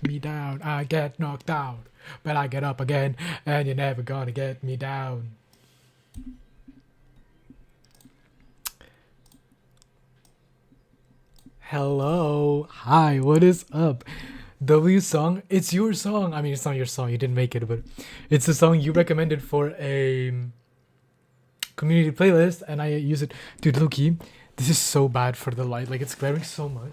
me down. I get knocked out, but I get up again, and you're never gonna get me down. Hello. Hi, what is up? W song? It's your song. I mean, it's not your song. You didn't make it, but it's a song you recommended for a community playlist, and I use it. Dude, Loki, this is so bad for the light. Like, it's glaring so much.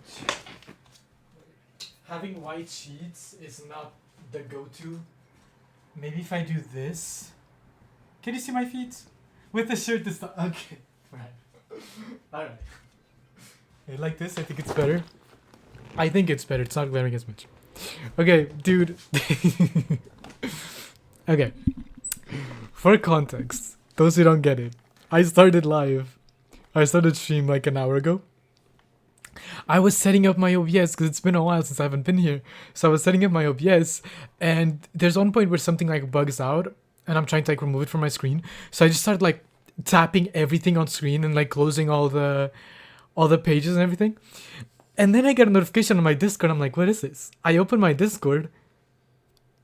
Having white sheets is not the go-to. Maybe if I do this. Can you see my feet? With the shirt, it's not. Okay. Alright. Alright. Like this, I think it's better. I think it's better. It's not glaring as much. Okay, dude. Okay. For context, those who don't get it, I started live. I started stream like an hour ago. I was setting up my OBS because it's been a while since I haven't been here. So I was setting up my OBS, and there's one point where something like bugs out, and I'm trying to like remove it from my screen. So I just started like tapping everything on screen and like closing all the pages and everything. And then I get a notification on my Discord. I'm like, what is this? I open my Discord.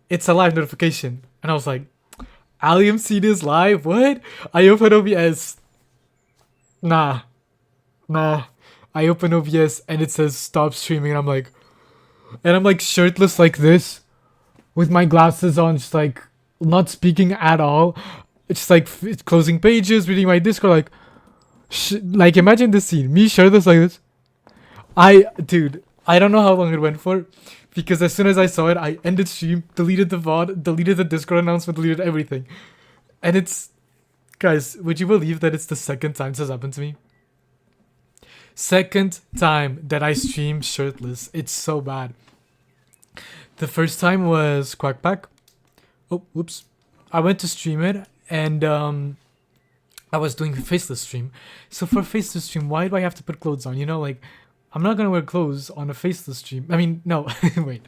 It's a live notification. And I was like, Allium Seed is live? What? I open OBS. Nah. I open OBS and it says stop streaming. And I'm like shirtless like this. With my glasses on, just like not speaking at all. It's just like closing pages, reading my Discord, like... like imagine this scene, me shirtless like this. Dude, I don't know how long it went for, because as soon as I saw it, I ended stream, deleted the VOD, deleted the Discord announcement, deleted everything. And it's, guys, would you believe that it's the second time this has happened to me? Second time that I stream shirtless. It's so bad. The first time was Quackpack. Oh, whoops. I went to stream it, and I was doing a faceless stream. So for a faceless stream, why do I have to put clothes on? You know, like, I'm not gonna wear clothes on a faceless stream. I mean, no, wait.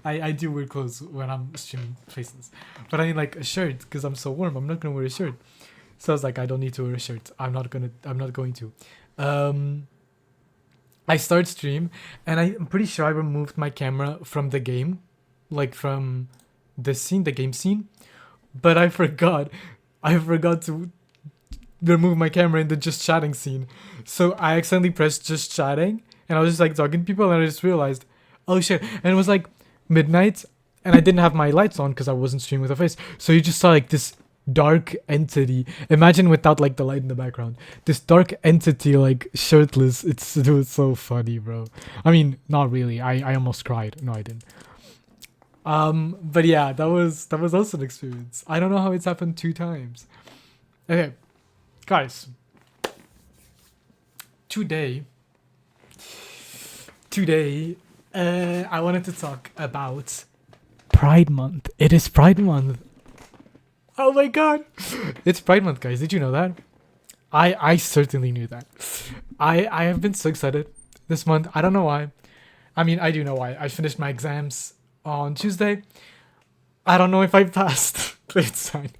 I do wear clothes when I'm streaming faceless. But I mean, like, a shirt, because I'm so warm. I'm not gonna wear a shirt. So I was like, I don't need to wear a shirt. I'm not going to. I start stream, and I'm pretty sure I removed my camera from the game. Like, from the game scene. But I forgot to remove my camera in the just chatting scene. So I accidentally pressed just chatting, and I was just like talking to people, and I just realized, oh shit. And it was like midnight, and I didn't have my lights on because I wasn't streaming with a face. So you just saw like this dark entity. Imagine without like the light in the background. This dark entity like shirtless. It was so funny, bro. I mean, not really. I almost cried. No, I didn't. But yeah, that was also an experience. I don't know how it's happened 2 times. Okay, guys. Today, I wanted to talk about Pride Month. It is Pride Month. Oh my god, it's Pride Month, guys. Did you know that? I certainly knew that. I have been so excited this month. I don't know why. I mean, I do know why. I finished my exams on Tuesday. I don't know if I passed. It's fine.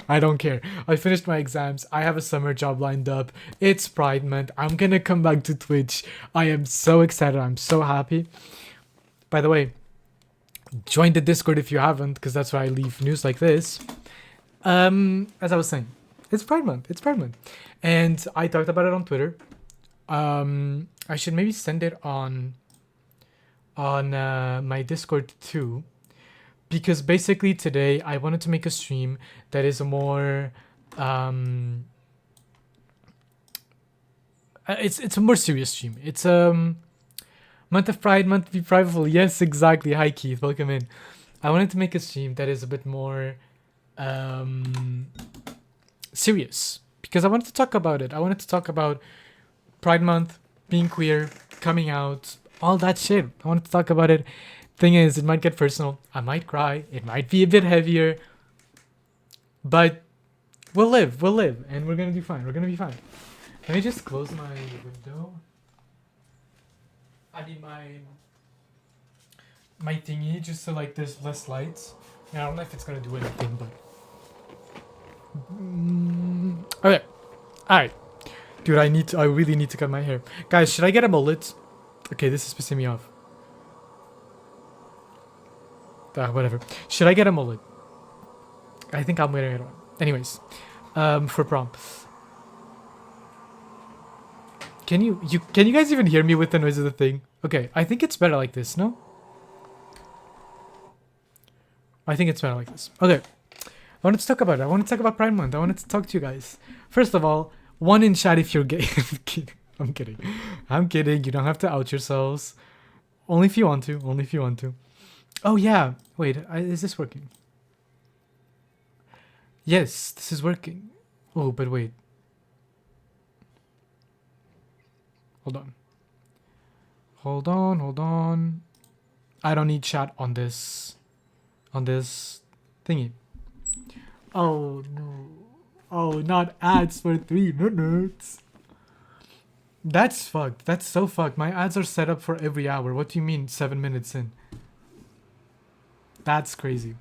I don't care. I finished my exams. I have a summer job lined up. It's Pride Month. I'm gonna come back to Twitch. I am so excited. I'm so happy. By the way, join the Discord if you haven't, because that's where I leave news like this. As I was saying, it's Pride Month. And I talked about it on Twitter. I should maybe send it on my Discord too, because basically today I wanted to make a stream that is a more it's a more serious stream. It's month of Pride, month to be prideful. Yes, exactly. Hi Keith, welcome in. I wanted to make a stream that is a bit more serious, because I wanted to talk about it. I wanted to talk about Pride Month, being queer, coming out, all that shit. I wanted to talk about it. Thing is, it might get personal. I might cry. It might be a bit heavier. But we'll live, and we're gonna do fine. Let me just close my window. I mean my thingy, just so like there's less lights. I don't know if it's gonna do anything, but okay. Alright. Dude, I really need to cut my hair. Guys, should I get a mullet? Okay, this is pissing me off. Whatever. Should I get a mullet? I think I'm gonna get one. Anyways, for prom. Can you guys even hear me with the noise of the thing? Okay, I think it's better like this, no? I think it's better like this. Okay. I wanted to talk about it. I wanted to talk about Pride Month. I wanted to talk to you guys. First of all, one in chat if you're gay. I'm kidding. I'm kidding. I'm kidding. You don't have to out yourselves. Only if you want to. Only if you want to. Oh, yeah. Wait, is this working? Yes, this is working. Oh, but wait. Hold on. Hold on, hold on. I don't need chat on this thingy. Oh no. Oh, not ads for 3 minutes. That's fucked. That's so fucked. My ads are set up for every hour. What do you mean 7 minutes in? That's crazy.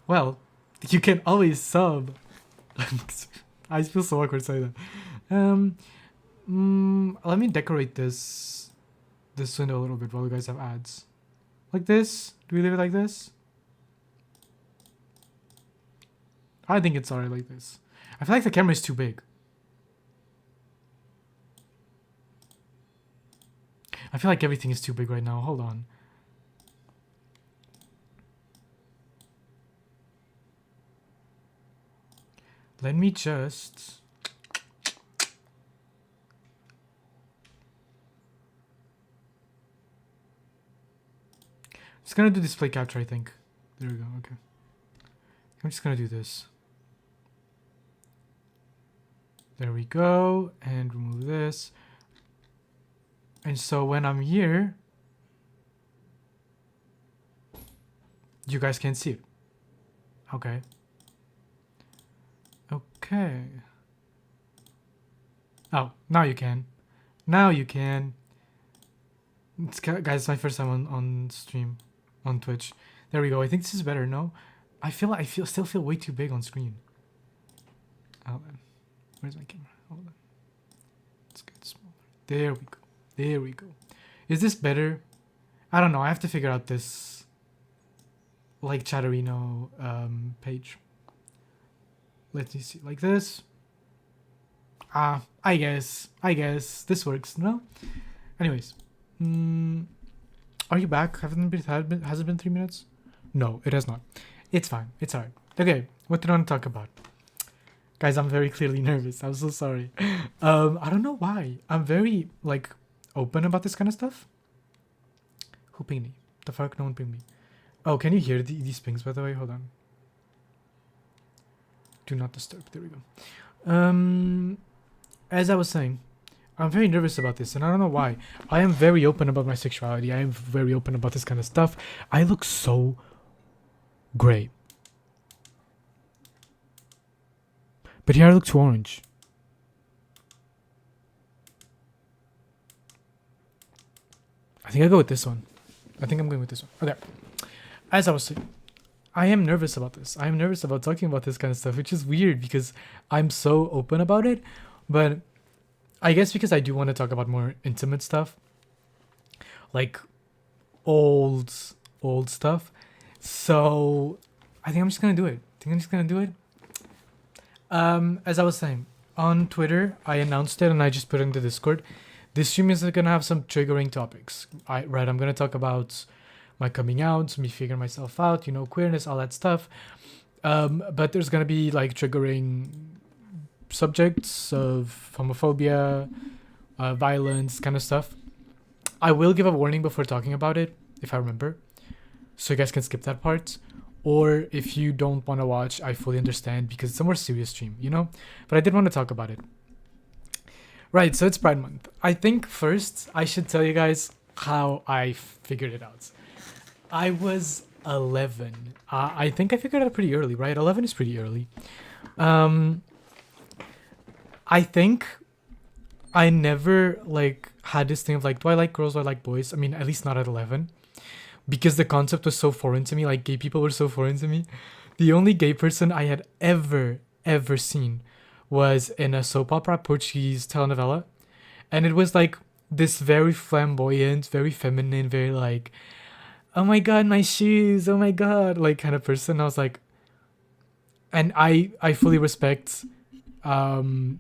Well, you can always sub. I feel so awkward saying that. Let me decorate this window a little bit while you guys have ads. Like this? Do we leave it like this? I think it's alright like this. I feel like the camera is too big. I feel like everything is too big right now. Hold on. Let me just... Just gonna do display capture, I think. There we go, okay. I'm just gonna do this. There we go, and remove this. And so when I'm here, you guys can see it. Okay. Okay. Oh, now you can. Now you can. Guys, it's my first time on stream, on Twitch. There we go. I think this is better. No, I still feel way too big on screen. Hold on. Where's my camera? Hold on. Let's get smaller. There we go. There we go. Is this better? I don't know. I have to figure out this like Chatterino page. Let me see. Like this. I guess this works. No. Anyways. Are you back? Has it been 3 minutes? No, it has not. It's fine. It's alright. Okay, what did I want to talk about? Guys, I'm very clearly nervous. I'm so sorry. I don't know why. I'm very, like, open about this kind of stuff. Who pinged me? The fuck? No one pinged me. Oh, can you hear these pings, by the way? Hold on. Do not disturb. There we go. As I was saying, I'm very nervous about this, and I don't know why. I am very open about my sexuality. I am very open about this kind of stuff. I look so great. But here I look too orange. I think I'll go with this one. I think I'm going with this one. Okay. As I was saying, I am nervous about this. I am nervous about talking about this kind of stuff, which is weird because I'm so open about it. But I guess because I do want to talk about more intimate stuff. Like old stuff. So I think I'm just going to do it. As I was saying, on Twitter, I announced it and I just put it in the Discord. This stream is going to have some triggering topics. I'm going to talk about my coming out, me figuring myself out, queerness, all that stuff. But there's going to be like triggering subjects of homophobia, violence, kind of stuff. I will give a warning before talking about it, if I remember. So you guys can skip that part. Or if you don't want to watch, I fully understand because it's a more serious stream, But I did want to talk about it. Right, so it's Pride Month. I think first I should tell you guys how I figured it out. I was 11. I think I figured it out pretty early, right? 11 is pretty early. I think I never had this thing of do I like girls or I like boys? I mean, at least not at 11. Because the concept was so foreign to me, gay people were so foreign to me. The only gay person I had ever seen was in a soap opera, Portuguese telenovela. And it was this very flamboyant, very feminine, very oh my god, my shoes, oh my god, like kind of person. I was like, and I fully respect um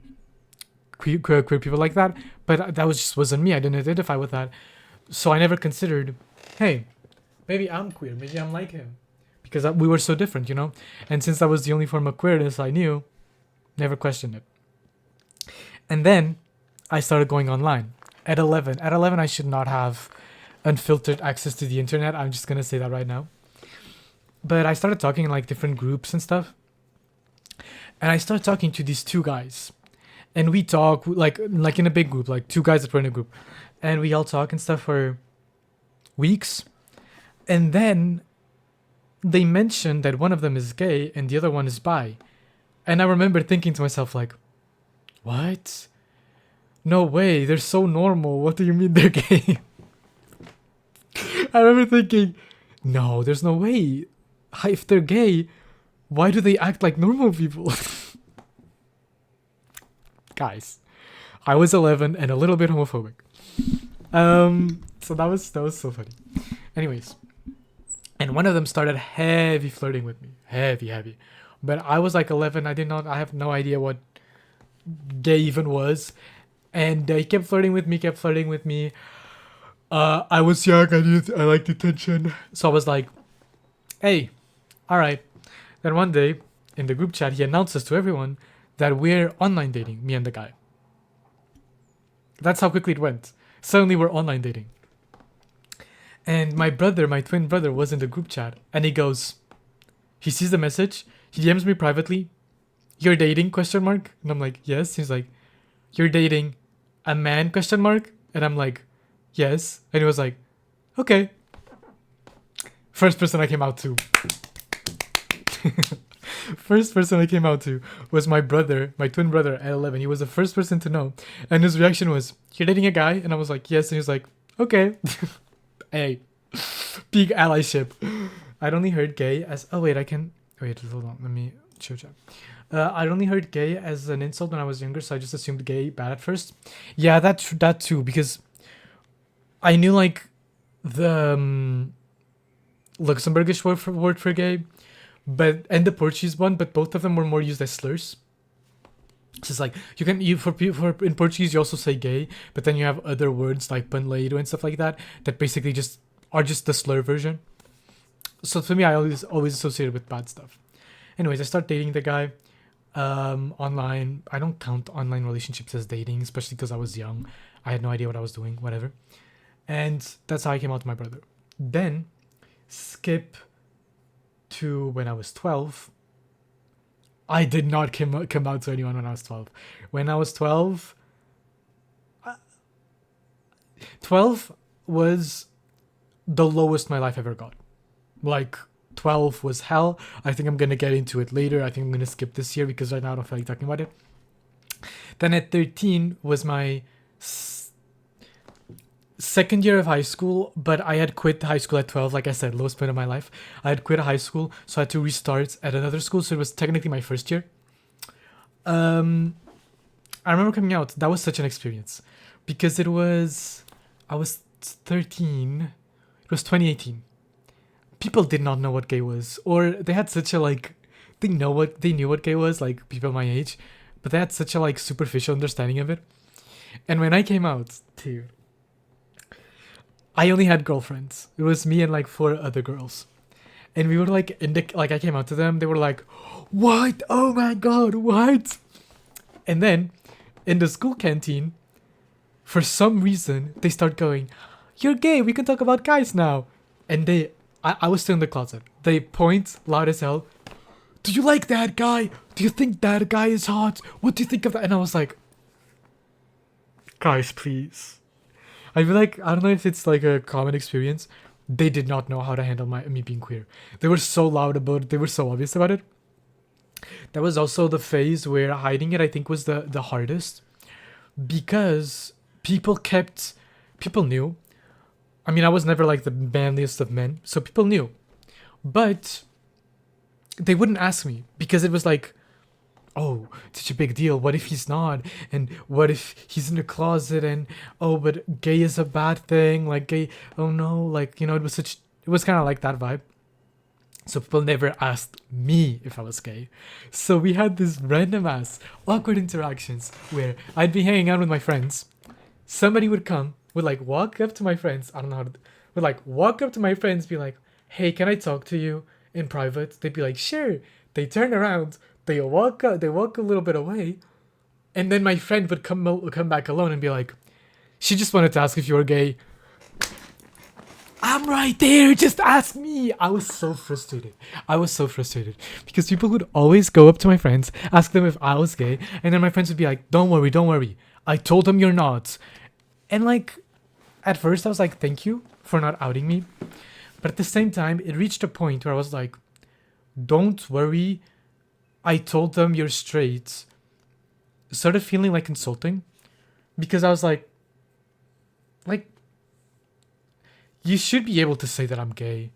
queer people like that, but that was just wasn't me. I didn't identify with that, so I never considered, hey, maybe I'm queer, maybe I'm like him, because we were so different, you know. And since that was the only form of queerness I knew, never questioned it. And then I started going online at 11. At 11, I should not have unfiltered access to the internet. I'm just gonna say that right now. But I started talking in like different groups and stuff, and I started talking to these two guys, and we talk like in a big group, like two guys that were in a group, and we all talk and stuff for weeks, and then they mentioned that one of them is gay and the other one is bi, and I remember thinking to myself like, what? No way, they're so normal. What do you mean they're gay? I remember thinking, no, there's no way. If they're gay, why do they act like normal people? Guys, I was 11 and a little bit homophobic. So that was so funny. Anyways, and one of them started heavy flirting with me, heavy. But I was like 11. I have no idea what gay even was, and he kept flirting with me. I was young. I liked attention, so I was like, hey, all right. Then one day in the group chat, he announces to everyone that we're online dating, me and the guy. That's how quickly it went. Suddenly we're online dating. And my twin brother, was in the group chat, and he sees the message, he DMs me privately, "You're dating?" ? And I'm like, yes. He's like, "You're dating a man?" ? And I'm like, yes. And he was like, okay. First person I came out to. First person I came out to was my brother, my twin brother at 11. He was the first person to know. And his reaction was, "You're dating a guy?" And I was like, yes. And he was like, okay. Hey, peak allyship. I'd only heard gay as... Oh, wait, hold on. Let me show chat. I'd only heard gay as an insult when I was younger, so I just assumed gay bad at first. Yeah, that too, because I knew, like, the Luxembourgish word for gay, and the Portuguese one, but both of them were more used as slurs. So it's like in Portuguese you also say gay, but then you have other words like panleiro and stuff like that basically just are just the slur version. So for me, I always associated with bad stuff. Anyways, I start dating the guy online. I don't count online relationships as dating, especially because I was young. I had no idea what I was doing, whatever. And that's how I came out to my brother. Then skip to when I was 12. I did not come out to anyone when I was 12. When I was 12, 12 was the lowest my life ever got. Like, 12 was hell. I think I'm going to get into it later. I think I'm going to skip this year because right now I don't feel like talking about it. Then at 13 was my second year of high school, but I had quit high school at 12. Like I said, lowest point of my life. I had quit high school, so I had to restart at another school, so it was technically my first year. I remember coming out. That was such an experience because I was 13. It was 2018. People did not know what gay was, or they had such a they knew what gay was, like people my age, but they had such a superficial understanding of it. And when I came out, dude, I only had girlfriends. It was me and 4 other girls. And we were I came out to them, they were like, "What? Oh my god, what?" And then in the school canteen, for some reason, they start going, "You're gay, we can talk about guys now." And I was still in the closet. They point loud as hell, "Do you like that guy? Do you think that guy is hot? What do you think of that?" And I was like, guys, please. I feel like, I don't know if it's a common experience. They did not know how to handle me being queer. They were so loud about it. They were so obvious about it. That was also the phase where hiding it, I think, was the hardest. Because people knew. I mean, I was never the manliest of men. So people knew. But they wouldn't ask me. Because it was oh, such a big deal. What if he's not? And what if he's in the closet? And, oh, but gay is a bad thing. Gay, oh no. It was such It was kind of like that vibe. So people never asked me if I was gay. So we had this random ass awkward interactions where I'd be hanging out with my friends. Somebody would come, would like walk up to my friends. I don't know how to, would like walk up to my friends, be like, "Hey, can I talk to you in private?" They'd be like, "Sure." They turn around, they walk a little bit away, and then my friend would come back alone and be like, "She just wanted to ask if you were gay." I'm right there, just ask me. I was so frustrated. I was so frustrated because people would always go up to my friends, ask them if I was gay, and then my friends would be like, "Don't worry, don't worry. I told them you're not." And like, at first I was like, "Thank you for not outing me." But at the same time, it reached a point where I was like, "Don't worry. I told them you're straight." Started feeling like insulting because I was like, you should be able to say that I'm gay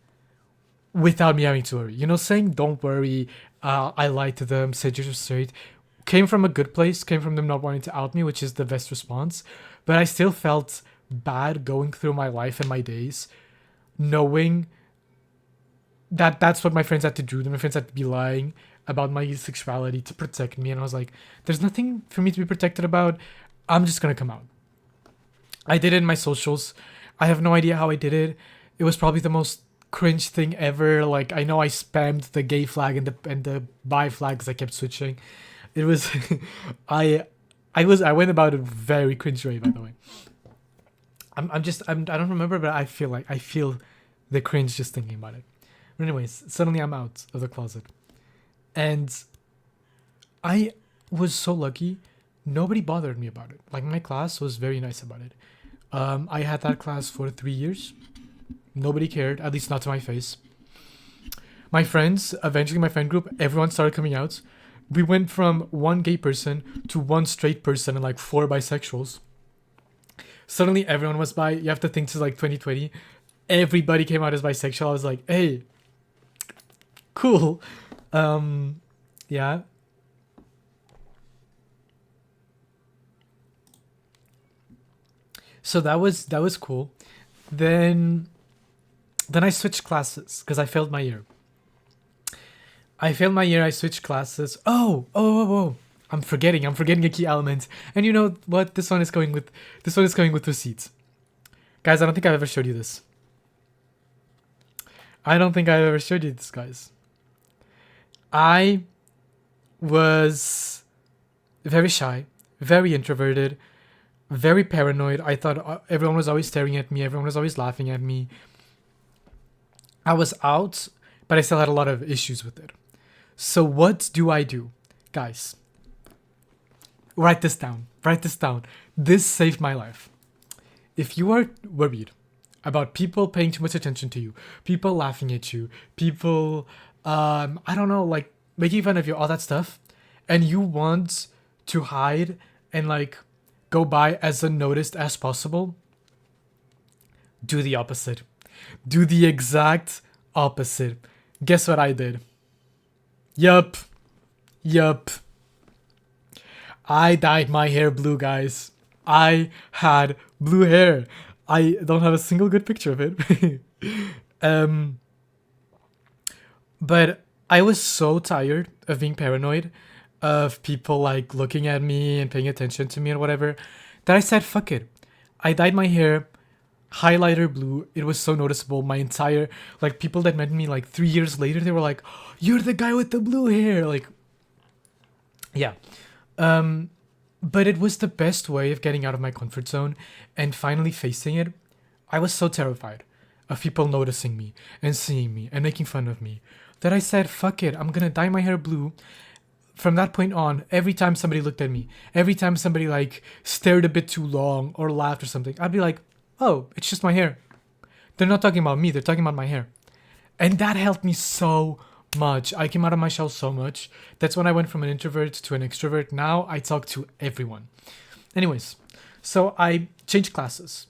without me having to worry. You know, saying "don't worry, I lied to them, said you're straight," came from a good place, came from them not wanting to out me, which is the best response. But I still felt bad going through my life and my days, knowing that that's what my friends had to do. My friends had to be lying about my sexuality to protect me. And I was like, there's nothing for me to be protected about. I'm just going to come out. I did it in my socials. I have no idea how I did it. It was probably the most cringe thing ever. Like, I know I spammed the gay flag and the bi flag because I kept switching. It was I went about it very cringe way, by the way. I don't remember, but I feel the cringe just thinking about it. But anyways, suddenly I'm out of the closet. And I was so lucky. Nobody bothered me about it. Like, my class was very nice about it. I had that class for 3 years. Nobody cared, at least not to my face. My friends, eventually my friend group, everyone started coming out. We went from one gay person to one straight person and like 4 bisexuals. Suddenly everyone was bi. You have to think to like 2020. Everybody came out as bisexual. I was like, hey, cool. Yeah. So that was cool. Then I switched classes because I failed my year. I switched classes. Oh. I'm forgetting a key element. And you know what? This one is going with receipts. Guys, I don't think I've ever showed you this. Guys. I was very shy, very introverted, very paranoid. I thought everyone was always staring at me. Everyone was always laughing at me. I was out, but I still had a lot of issues with it. So what do I do? Guys, write this down. This saved my life. If you are worried about people paying too much attention to you, people laughing at you, people, I don't know, like making fun of you, all that stuff, and you want to hide and like go by as unnoticed as possible, do the opposite. Do the exact opposite. Guess what I did? Yup. I dyed my hair blue, guys. I had blue hair. I don't have a single good picture of it. But I was so tired of being paranoid, of people like looking at me and paying attention to me and whatever, that I said, fuck it. I dyed my hair highlighter blue. It was so noticeable. My entire, like, people that met me like 3 years later, they were like, "You're the guy with the blue hair." Like, yeah. But it was the best way of getting out of my comfort zone and finally facing it. I was so terrified of people noticing me and seeing me and making fun of me that I said, fuck it, I'm gonna dye my hair blue. From that point on, every time somebody looked at me, every time somebody like stared a bit too long or laughed or something, I'd be like, oh, it's just my hair. They're not talking about me, they're talking about my hair. And that helped me so much. I came out of my shell so much. That's when I went from an introvert to an extrovert. Now I talk to everyone. Anyways, so I changed classes.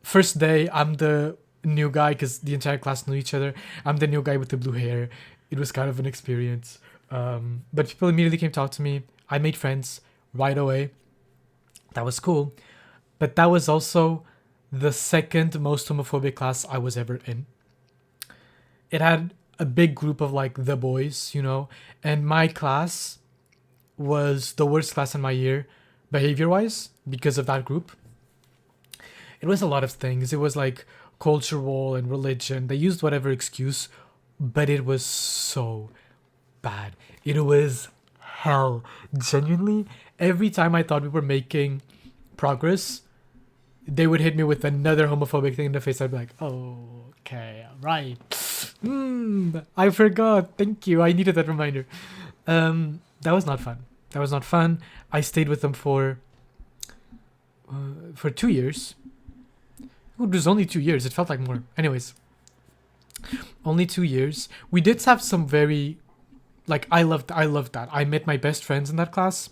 First day, I'm the new guy because the entire class knew each other. I'm the new guy with the blue hair. It was kind of an experience. But people immediately came talk to me. I made friends right away. That was cool. But that was also the second most homophobic class I was ever in. it had a big group of like the boys, and my class was the worst class in my year, behavior wise, because of that group. It was a lot of things. It was like cultural and religion. They used whatever excuse, but it was so bad. It was hell. Genuinely, every time I thought we were making progress, they would hit me with another homophobic thing in the face. I'd be like, oh, okay, right. I forgot. Thank you. I needed that reminder. That was not fun. That was not fun. I stayed with them for 2 years. It was only 2 years. It felt like more. Anyways, only 2 years. We did have some very, like, I loved that. I met my best friends in that class.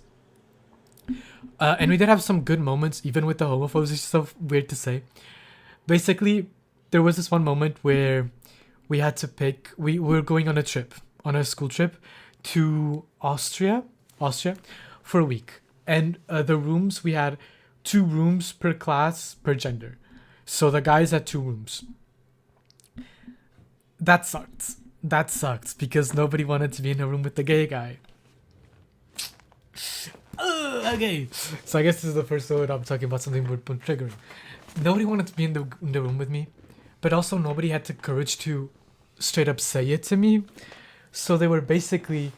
And we did have some good moments, even with the homophobes. It's so weird to say. Basically, there was this one moment where we had to pick. We were going on a school trip, to Austria, for a week. And the rooms, we had 2 rooms per class per gender. So the guys had 2 rooms. That sucked. Because nobody wanted to be in a room with the gay guy. Okay. So I guess this is the first time I'm talking about something weird but triggering. Nobody wanted to be in the room with me, but also nobody had the courage to straight up say it to me. So they were basically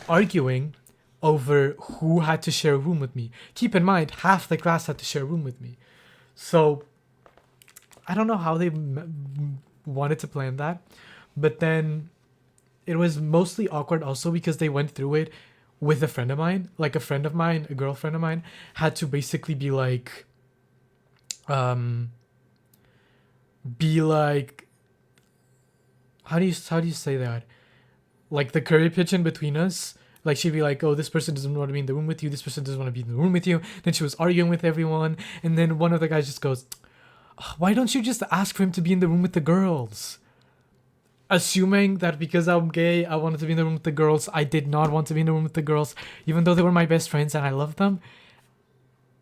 arguing over who had to share a room with me. Keep in mind, half the class had to share a room with me. So I don't know how they wanted to plan that, but then it was mostly awkward also because they went through it with a friend of mine. Like a girlfriend of mine, had to basically be like, how do you say that? Like the curry pitch in between us. Like she'd be like, oh, this person doesn't want to be in the room with you. This person doesn't want to be in the room with you. Then she was arguing with everyone. And then one of the guys just goes, why don't you just ask for him to be in the room with the girls? Assuming that because I'm gay, I wanted to be in the room with the girls. I did not want to be in the room with the girls, even though they were my best friends and I loved them.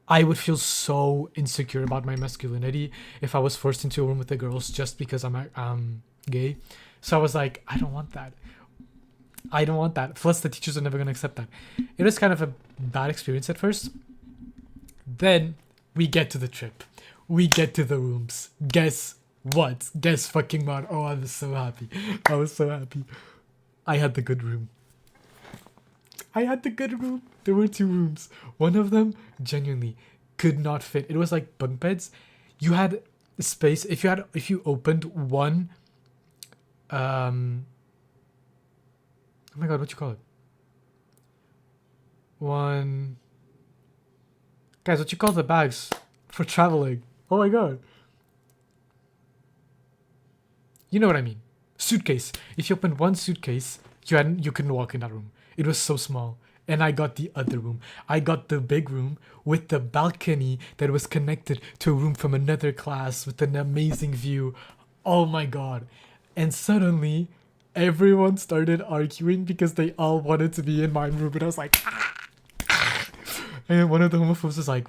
I would feel so insecure about my masculinity if I was forced into a room with the girls just because I'm gay. So I was like, I don't want that. Plus, the teachers are never going to accept that. It was kind of a bad experience at first. Then we get to the trip. We get to the rooms. Guess what? Guess fucking what? Oh, I was so happy. I had the good room. There were 2 rooms. One of them genuinely could not fit. It was like bunk beds. You had space. If you opened one, oh my god, what you call it? One, guys, what you call the bags for traveling? Oh my god. You know what I mean. Suitcase. If you opened one suitcase, you couldn't walk in that room. It was so small. And I got the other room. I got the big room with the balcony that was connected to a room from another class with an amazing view. Oh my god. And suddenly, everyone started arguing because they all wanted to be in my room. And I was like, and one of the homophobes was like,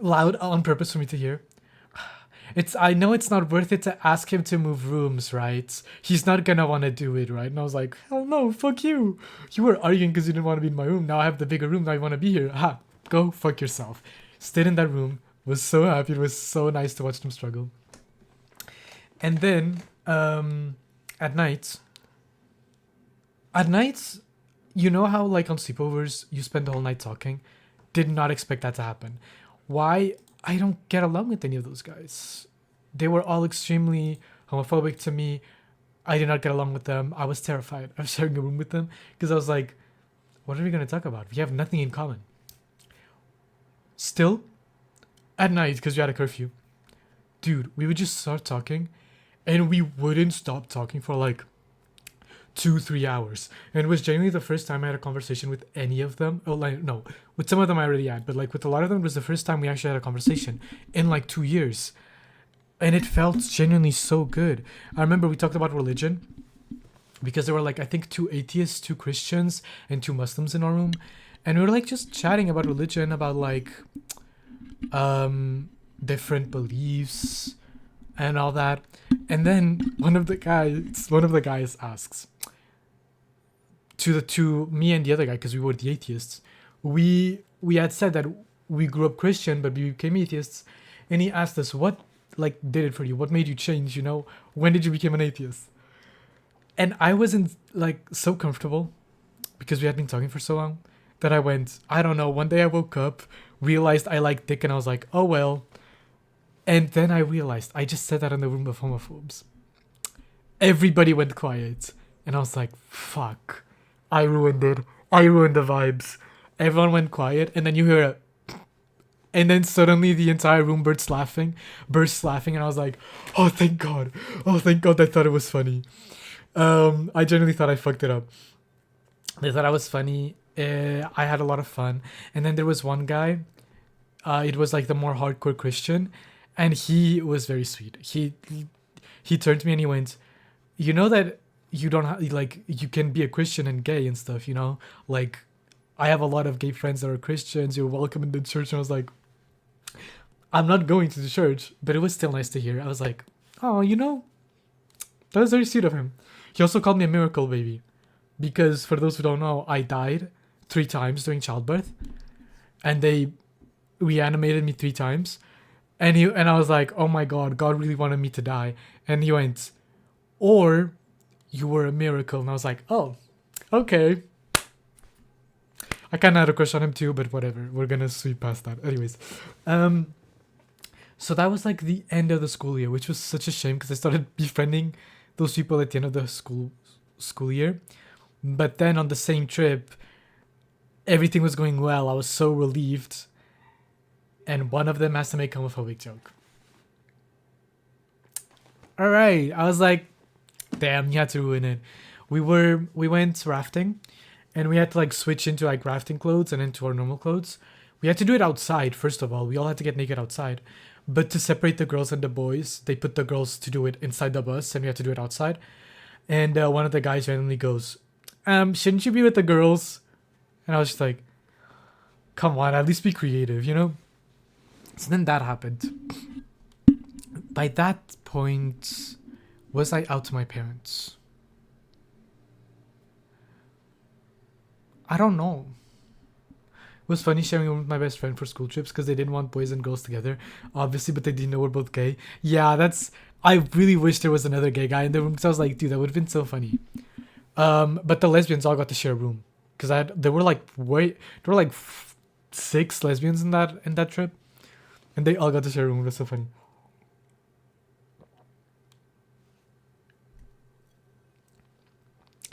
loud on purpose for me to hear. I know it's not worth it to ask him to move rooms, right? He's not gonna want to do it, right? And I was like, hell no, fuck you. You were arguing because you didn't want to be in my room. Now I have the bigger room. Now you want to be here. Ha, go fuck yourself. Stayed in that room. Was so happy. It was so nice to watch them struggle. And then, at night, you know how like on sleepovers, you spend the whole night talking? Did not expect that to happen. Why? I don't get along with any of those guys. They were all extremely homophobic to me. I did not get along with them. I was terrified of sharing a room with them because I was like, what are we going to talk about? We have nothing in common. Still, at night, because we had a curfew, dude, we would just start talking and we wouldn't stop talking for like 2-3 hours. And it was genuinely the first time I had a conversation with any of them. Oh, like, no, with some of them I already had, but like with a lot of them, it was the first time we actually had a conversation in like 2 years. And it felt genuinely so good. I remember we talked about religion because there were like, I think 2 atheists, 2 Christians, and 2 Muslims in our room. And we were like just chatting about religion, about like different beliefs and all that. And then one of the guys asks to me and the other guy, because we were the atheists. We had said that we grew up Christian, but we became atheists, and he asked us, "What like did it for you? What made you change? You know, when did you become an atheist?" And I wasn't like so comfortable because we had been talking for so long that I went, I don't know. One day I woke up, realized I liked dick, and I was like, oh well. And then I realized I just said that in the room of homophobes. Everybody went quiet, and I was like, fuck. I ruined it. I ruined the vibes. Everyone went quiet, and then you hear a and then suddenly the entire room bursts laughing, and I was like, oh thank God. Oh thank God, I thought it was funny. I genuinely thought I fucked it up. They thought I was funny. I had a lot of fun. And then there was one guy, it was like the more hardcore Christian, and he was very sweet. He turned to me and he went, you know that you don't have, like, you can be a Christian and gay and stuff, you know? Like, I have a lot of gay friends that are Christians. You're welcome in the church. And I was like, I'm not going to the church, but it was still nice to hear. I was like, oh, you know, that was very sweet of him. He also called me a miracle baby, because for those who don't know, I died 3 times during childbirth, and they reanimated me 3 times. And I was like, oh my God, God really wanted me to die. And he went, or you were a miracle. And I was like, oh, okay. I kind of had a crush on him too, but whatever. We're gonna sweep past that. Anyways, so that was like the end of the school year, which was such a shame because I started befriending those people at the end of the school year. But then on the same trip, everything was going well. I was so relieved, and one of them has to make a homophobic joke. All right, I was like, damn, you had to ruin it. We went rafting, and we had to like switch into like rafting clothes and into our normal clothes. We had to do it outside, first of all. We all had to get naked outside. But to separate the girls and the boys, they put the girls to do it inside the bus, and we had to do it outside. And one of the guys randomly goes, shouldn't you be with the girls? And I was just like, come on, at least be creative, you know? So then that happened. By that point, was I out to my parents? I don't know. It was funny sharing a room with my best friend for school trips because they didn't want boys and girls together, obviously, but they didn't know we're both gay. Yeah, I really wish there was another gay guy in the room because I was like, dude, that would have been so funny. But the lesbians all got to share a room because there were like 6 lesbians in that trip, and they all got to share a room. It was so funny.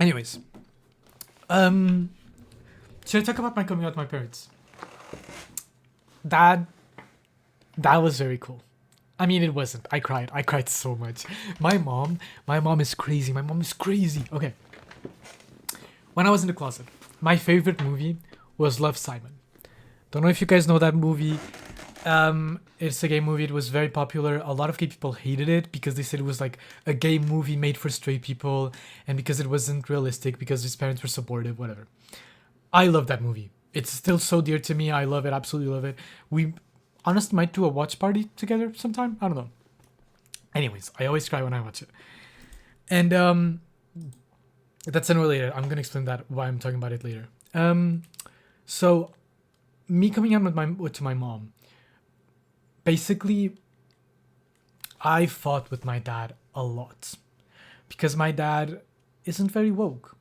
Anyways, should I talk about my coming out to my parents? That was very cool. I mean, it wasn't. I cried. I cried so much. My mom is crazy. My mom is crazy. Okay. When I was in the closet, my favorite movie was Love, Simon. Don't know if you guys know that movie. It's a gay movie. It was very popular. A lot of gay people hated it because they said it was like a gay movie made for straight people, and because it wasn't realistic because his parents were supportive, whatever. I love that movie. It's still so dear to me. I love it. Absolutely love it. We honestly might do a watch party together sometime. I don't know. Anyways, I always cry when I watch it. And that's unrelated. I'm gonna explain that why I'm talking about it later. So me coming out to my mom. Basically, I fought with my dad a lot because my dad isn't very woke.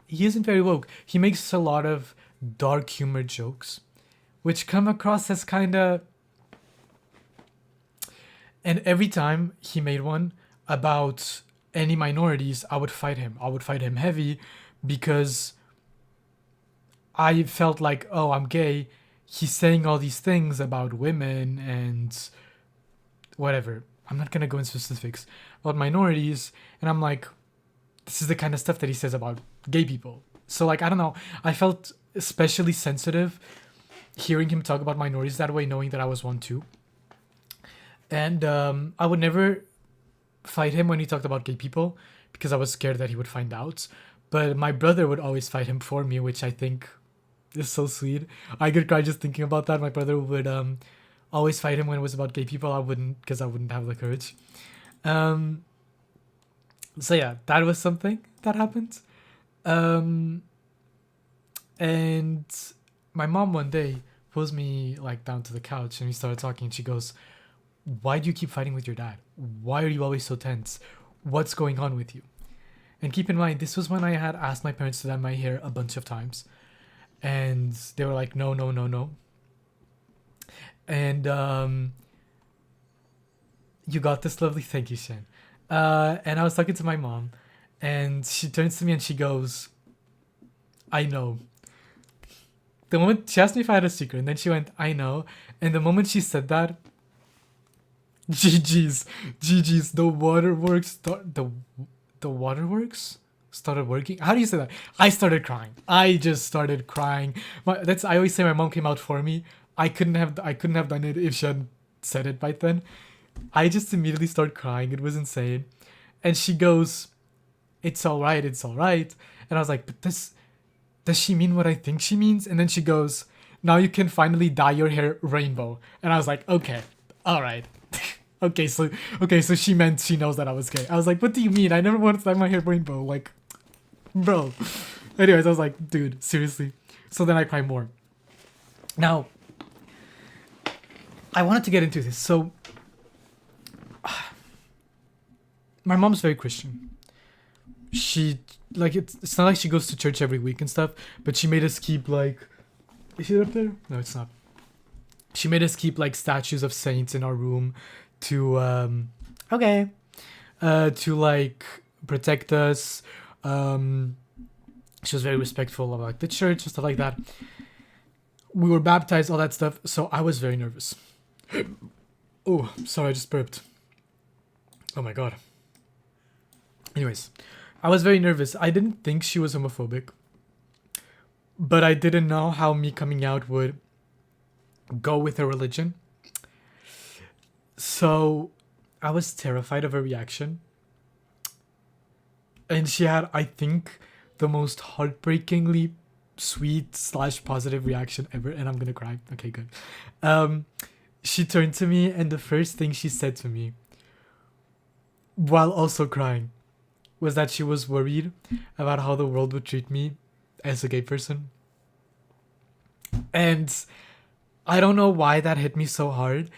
He isn't very woke. He makes a lot of dark humor jokes, which come across as kind of. And every time he made one about any minorities, I would fight him. I would fight him heavy because I felt like, oh, I'm gay. He's saying all these things about women and whatever. I'm not going to go into specifics about minorities. And I'm like, this is the kind of stuff that he says about gay people. So, like, I don't know. I felt especially sensitive hearing him talk about minorities that way, knowing that I was one too. And I would never fight him when he talked about gay people because I was scared that he would find out. But my brother would always fight him for me, which I think is so sweet. I could cry just thinking about that. My brother would always fight him when it was about gay people. I wouldn't, because I wouldn't have the courage. Um, so yeah, that was something that happened. Um, and my mom one day pulls me like down to the couch and we started talking. And she goes, "Why do you keep fighting with your dad? Why are you always so tense? What's going on with you?" And keep in mind, this was when I had asked my parents to dye my hair a bunch of times, and they were like, "No, no, no, no." And you got this lovely, thank you, Shen. And I was talking to my mom, and she turns to me and she goes, "I know." The moment she asked me if I had a secret, and then she went, "I know." And the moment she said that, GG's, GG's, the waterworks started working. How do you say that? I started crying. I just started crying. I always say my mom came out for me. I couldn't have done it if she had said it by then. I just immediately started crying. It was insane. And she goes, "It's all right. It's all right." And I was like, "But this does she mean what I think she means?" And then she goes, "Now you can finally dye your hair rainbow." And I was like, "Okay, all right." Okay, so she meant she knows that I was gay. I was like, "What do you mean? I never wanted to dye my hair rainbow." Like, bro. Anyways, I was like, "Dude, seriously." So then I cried more. Now, I wanted to get into this. So, my mom's very Christian. She like it's not like she goes to church every week and stuff, but she made us keep like, is she up there? No, it's not. She made us keep like statues of saints in our room to okay to like protect us. She was very respectful of like the church and stuff like that. We were baptized, all that stuff, so I was very nervous. Oh, sorry, I just burped. Oh my god. Anyways, I was very nervous. I didn't think she was homophobic, but I didn't know how me coming out would go with her religion. So I was terrified of her reaction. And she had, I think, the most heartbreakingly sweet slash positive reaction ever. And I'm gonna cry. Okay, good. Um, she turned to me, and the first thing she said to me, while also crying, was that she was worried about how the world would treat me as a gay person. And I don't know why that hit me so hard,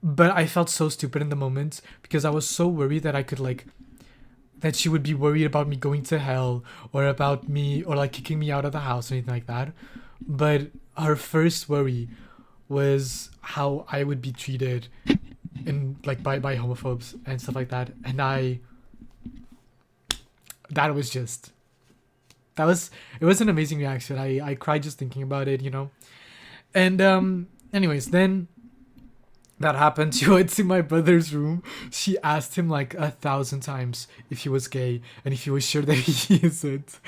but I felt so stupid in the moment because I was so worried that I could like that she would be worried about me going to hell or about me or like kicking me out of the house or anything like that. But her first worry was how I would be treated in like by homophobes and stuff like that. And that was just that was it was an amazing reaction. I cried just thinking about it, you know. And anyways, then that happened. She went to my brother's room. She asked him like 1,000 times if he was gay and if he was sure that he isn't.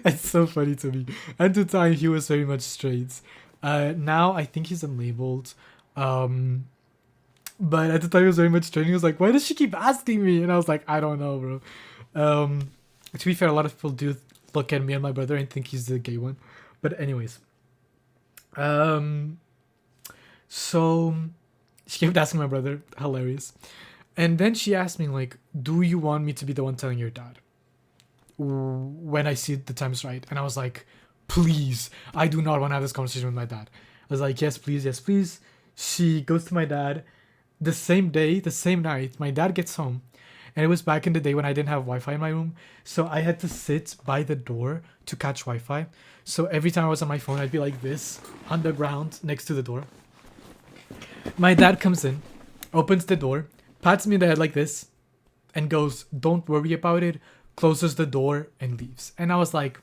That's so funny to me. At the time, he was very much straight. Now I think he's unlabeled. But at the time, he was very much straight. He was like, "Why does she keep asking me?" And I was like, "I don't know, bro." To be fair, a lot of people do look at me and my brother and think he's the gay one. But anyways, so she kept asking my brother, hilarious. And then she asked me like, "Do you want me to be the one telling your dad when I see the time's right?" And I was like, "Please, I do not want to have this conversation with my dad." I was like, "Yes, please, yes, please." She goes to my dad the same day, the same night. My dad gets home, and it was back in the day when I didn't have Wi-Fi in my room, so I had to sit by the door to catch Wi-Fi. So every time I was on my phone, I'd be like this on the ground next to the door. My dad comes in, opens the door, pats me in the head like this, and goes, "Don't worry about it," closes the door, and leaves. And I was like,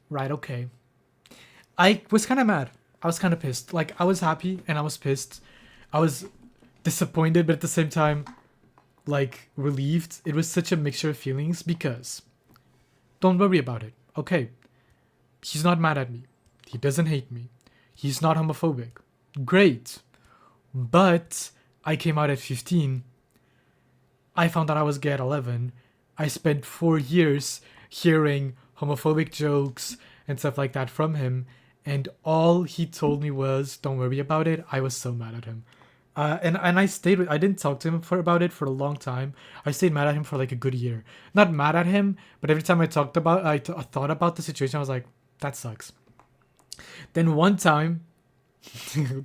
right, okay. I was kind of mad. I was kind of pissed. Like, I was happy and I was pissed. I was disappointed, but at the same time, like, relieved. It was such a mixture of feelings because don't worry about it. Okay. He's not mad at me. He doesn't hate me. He's not homophobic. Great. But I came out at 15. I found out I was gay at 11. I spent 4 years hearing homophobic jokes and stuff like that from him. And all he told me was, "Don't worry about it." I was so mad at him. And I didn't talk to him about it for a long time. I stayed mad at him for like a good year. Not mad at him, but every time I thought about the situation, I was like, that sucks. Then one time,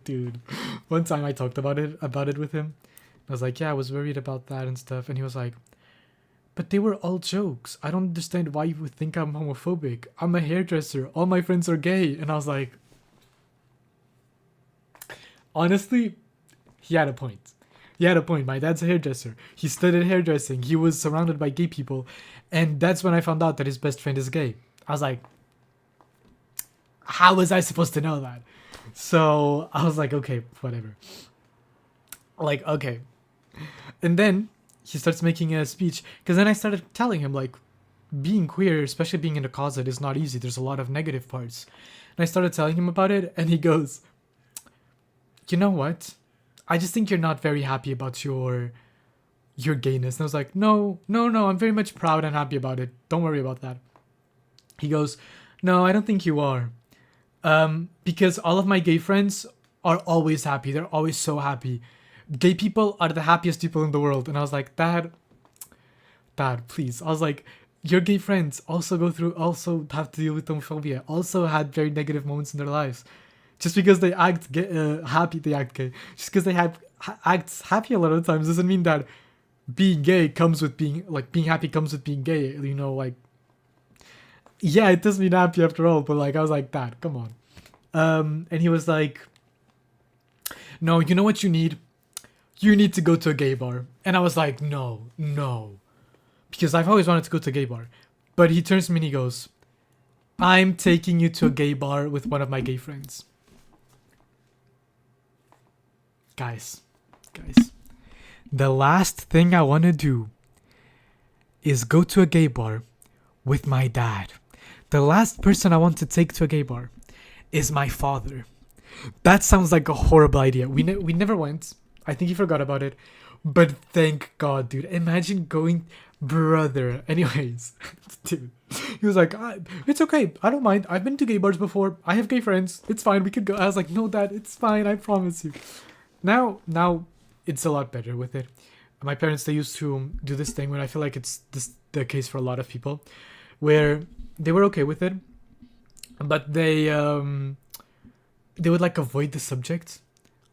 dude, one time I talked about it with him. I was like, yeah, I was worried about that and stuff, and he was like, but they were all jokes. I don't understand why you would think I'm homophobic. I'm a hairdresser. All my friends are gay. And I was like, honestly, he had a point. He had a point. My dad's a hairdresser. He studied hairdressing. He was surrounded by gay people. And that's when I found out that his best friend is gay. I was like, how was I supposed to know that? So I was like, okay, whatever. Like, okay. And then he starts making a speech. Because then I started telling him, like, being queer, especially being in a closet, is not easy. There's a lot of negative parts. And I started telling him about it. And he goes, you know what? I just think you're not very happy about your gayness. And I was like, no, I'm very much proud and happy about it. Don't worry about that. He goes, no, I don't think you are. Because all of my gay friends are always happy. They're always so happy. Gay people are the happiest people in the world. And I was like, Dad, please. I was like, your gay friends also have to deal with homophobia, also had very negative moments in their lives. Just because they act happy, they act gay. Just because they act happy a lot of times doesn't mean that being gay comes with being happy comes with being gay. You know, like, yeah, it does mean happy after all. But like, I was like, Dad, come on. And he was like, no, you know what you need? You need to go to a gay bar. And I was like, no, because I've always wanted to go to a gay bar. But he turns to me and he goes, I'm taking you to a gay bar with one of my gay friends. Guys, the last thing I want to do is go to a gay bar with my dad. The last person I want to take to a gay bar is my father. That sounds like a horrible idea. We never went. I think he forgot about it. But thank God, dude. Imagine going, brother. Anyways, dude. He was like, it's okay. I don't mind. I've been to gay bars before. I have gay friends. It's fine. We could go. I was like, no, Dad. It's fine. I promise you. Now it's a lot better with it. My parents, they used to do this thing when I feel like it's the case for a lot of people, where they were okay with it, but they would like avoid the subject.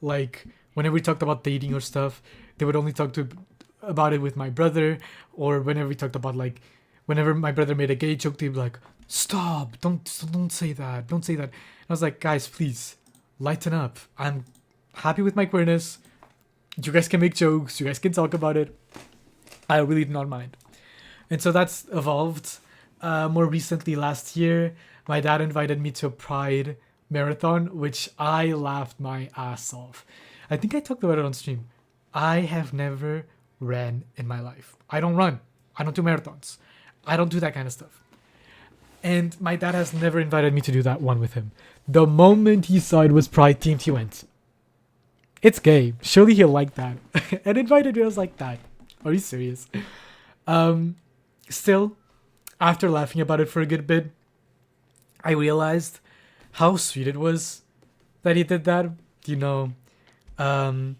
Like whenever we talked about dating or stuff, they would only talk about it with my brother, or whenever we talked about like whenever my brother made a gay joke, they'd be like, stop, don't say that, don't say that. And I was like, guys, please lighten up. I'm happy with my queerness. You guys can make jokes, you guys can talk about it. I really do not mind. And so that's evolved. More recently, last year, my dad invited me to a Pride marathon, which I laughed my ass off. I think I talked about it on stream. I have never ran in my life. I don't run. I don't do marathons. I don't do that kind of stuff. And my dad has never invited me to do that one with him. The moment he saw it was Pride themed, he went, it's gay. Surely he'll like that. And invited me. I was like, Dad, are you serious? Still, after laughing about it for a good bit, I realized how sweet it was that he did that. You know, I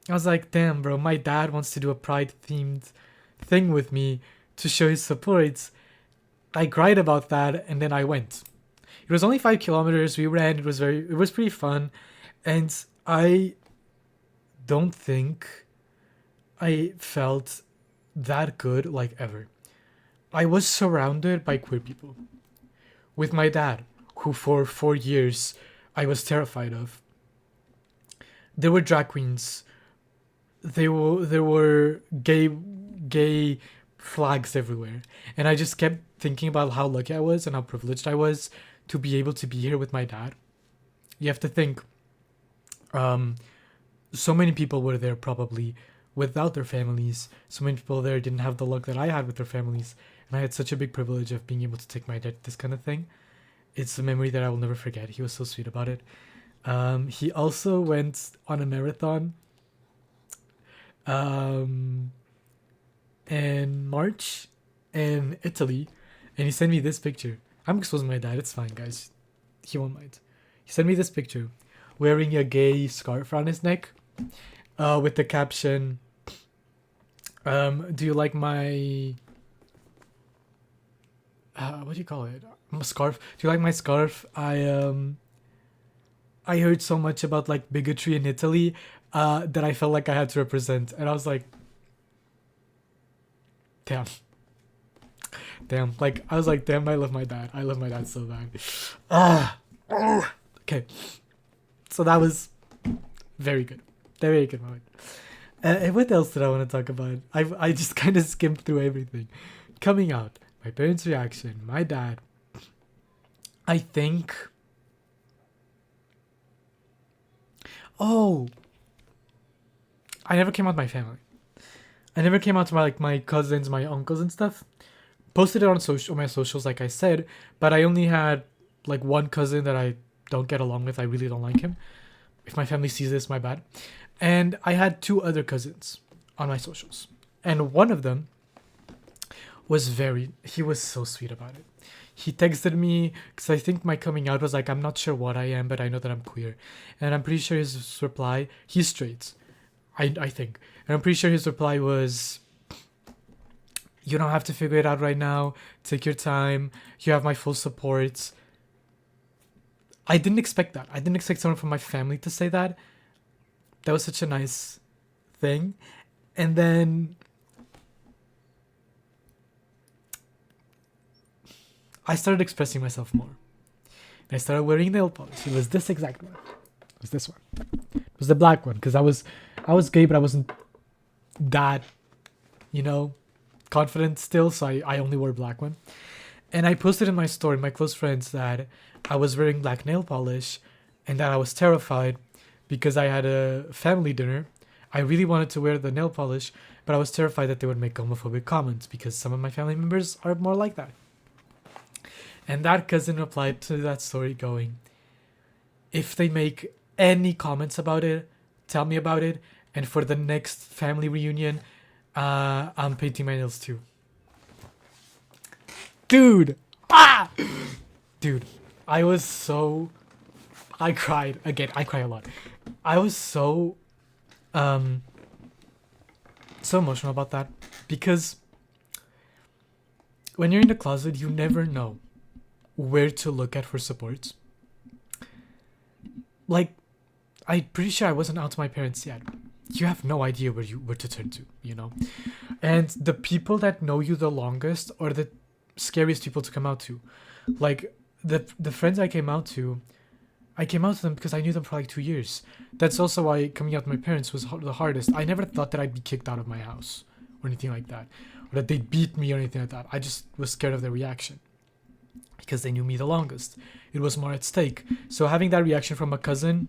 was like, damn, bro, my dad wants to do a Pride themed thing with me to show his support. I cried about that, and then I went. It was only 5 kilometers. We ran. It was pretty fun, and I don't think I felt that good like ever. I was surrounded by queer people with my dad, who for 4 years I was terrified of. There were drag queens. There were gay flags everywhere, and I just kept thinking about how lucky I was and how privileged I was to be able to be here with my dad. You have to think, so many people were there probably without their families. So many people there didn't have the luck that I had with their families, and I had such a big privilege of being able to take my dad to this kind of thing. It's a memory that I will never forget. He was so sweet about it. He also went on a marathon in March in Italy, and he sent me this picture. I'm exposing my dad. It's fine, guys. He won't mind. He sent me this picture wearing a gay scarf around his neck. with the caption, do you like my what do you call it? Scarf? Do you like my scarf? I heard so much about like bigotry in Italy that I felt like I had to represent, and I was like, damn, damn. Like I was like, damn, I love my dad. I love my dad so bad. Ah, okay. So that was very good, very good moment. And what else did I want to talk about? I just kind of skimmed through everything. Coming out, my parents' reaction, my dad. I think. Oh, I never came out to my family. I never came out to my cousins, my uncles and stuff. Posted it on my socials, like I said, but I only had like one cousin that I don't get along with. I really don't like him. If my family sees this, my bad. And I had two other cousins on my socials, and one of them he was so sweet about it. He texted me because I think my coming out was like, I'm not sure what I am, but I know that I'm queer. And I'm pretty sure his reply, he's straight, I think. And I'm pretty sure his reply was, you don't have to figure it out right now. Take your time. You have my full support. I didn't expect that. I didn't expect someone from my family to say that. That was such a nice thing. And then I started expressing myself more. And I started wearing nail polish. It was this exact one. It was this one. It was the black one because I was gay, but I wasn't that, confident still. So I only wore black one. And I posted in my story, my close friends, that I was wearing black nail polish and that I was terrified because I had a family dinner. I really wanted to wear the nail polish, but I was terrified that they would make homophobic comments because some of my family members are more like that. And that cousin replied to that story going, if they make any comments about it, tell me about it. And for the next family reunion, I'm painting my nails too. Dude! Ah! Dude, I cried. Again, I cry a lot. I was so emotional about that because when you're in the closet, you never know where to look at for support. Like, I'm pretty sure I wasn't out to my parents yet. You have no idea where to turn to, And the people that know you the longest are the scariest people to come out to. Like the friends I came out to them because I knew them for like 2 years. That's also why coming out to my parents was the hardest. I never thought that I'd be kicked out of my house or anything like that, or that they'd beat me or anything like that. I just was scared of their reaction because they knew me the longest. It was more at stake. So having that reaction from a cousin,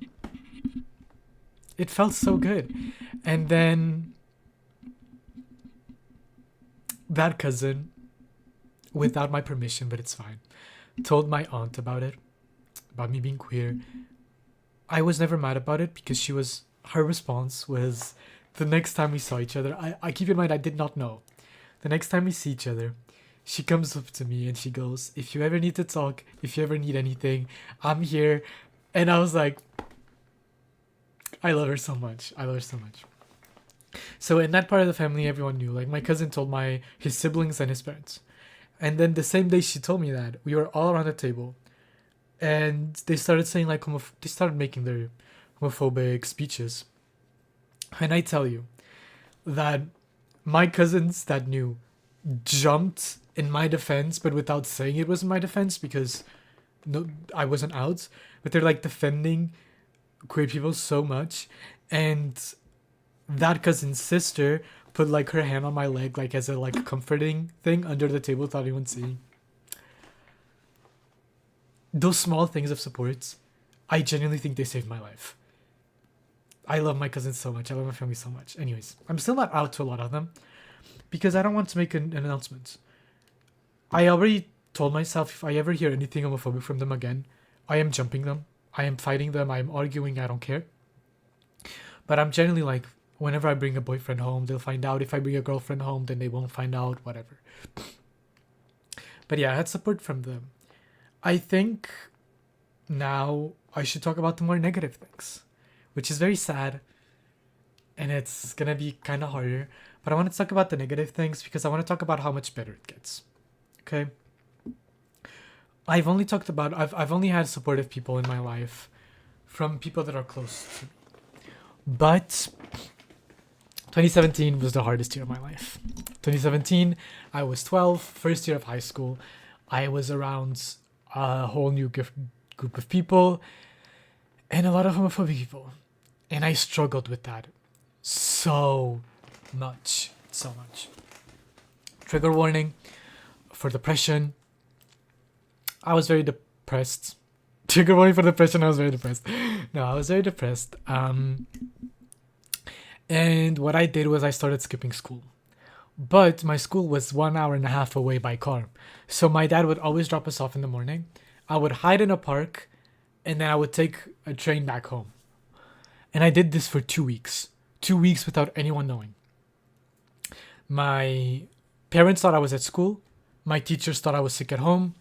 it felt so good. And then that cousin, without my permission, but it's fine, told my aunt about me being queer. I was never mad about it because her response was, the next time we saw each other, I keep in mind I did not know. The next time we see each other, she comes up to me and she goes, if you ever need to talk, if you ever need anything, I'm here. And I was like, I love her so much. So in that part of the family, everyone knew. Like my cousin told his siblings and his parents. And then the same day she told me that, we were all around the table and they started saying they started making their homophobic speeches. And I tell you that my cousins that knew jumped in my defense, but without saying it was my defense because no, I wasn't out. But they're like defending queer people so much. And that cousin's sister put like her hand on my leg, like as a like comforting thing under the table without anyone seeing. Those small things of support, I genuinely think they saved my life. I love my cousins so much. I love my family so much. Anyways, I'm still not out to a lot of them because I don't want to make an announcement. I already told myself if I ever hear anything homophobic from them again, I am jumping them. I am fighting them. I am arguing. I don't care. But I'm generally like, whenever I bring a boyfriend home, they'll find out. If I bring a girlfriend home, then they won't find out, whatever. But yeah, I had support from them. I think now I should talk about the more negative things, which is very sad and it's gonna be kind of harder. But I want to talk about the negative things because I want to talk about how much better it gets. Okay. I've only had supportive people in my life from people that are close to me. But 2017 was the hardest year of my life. 2017, I was 12, first year of high school. I was around a whole new group of people and a lot of homophobic people. And I struggled with that so much. So much. Trigger warning for depression. I was very depressed. Trigger warning for depression, I was very depressed. No, I was very depressed. And what I did was I started skipping school. But my school was 1.5 hours away by car. So my dad would always drop us off in the morning. I would hide in a park and then I would take a train back home. And I did this for 2 weeks. 2 weeks without anyone knowing. My parents thought I was at school. My teachers thought I was sick at home.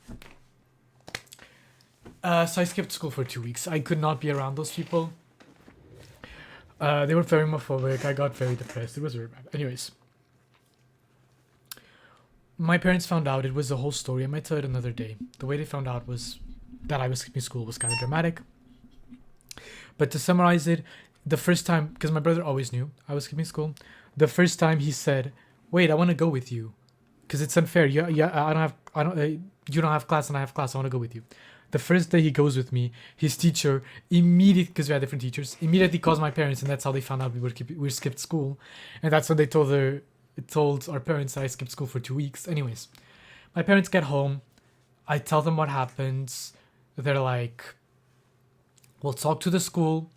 So I skipped school for 2 weeks. I could not be around those people. They were very homophobic. I got very depressed. It was very bad. Anyways. My parents found out. It was a whole story. I might tell it another day. The way they found out was that I was skipping school was kind of dramatic. But to summarize it, the first time, because my brother always knew I was skipping school, the first time he said, "Wait, I want to go with you, because it's unfair. You don't have class and I have class. I want to go with you." The first day he goes with me, his teacher immediately, because we had different teachers, immediately calls my parents, and that's how they found out we skipped school, and that's when they told our parents that I skipped school for 2 weeks. Anyways, my parents get home, I tell them what happened. They're like, "We'll talk to the school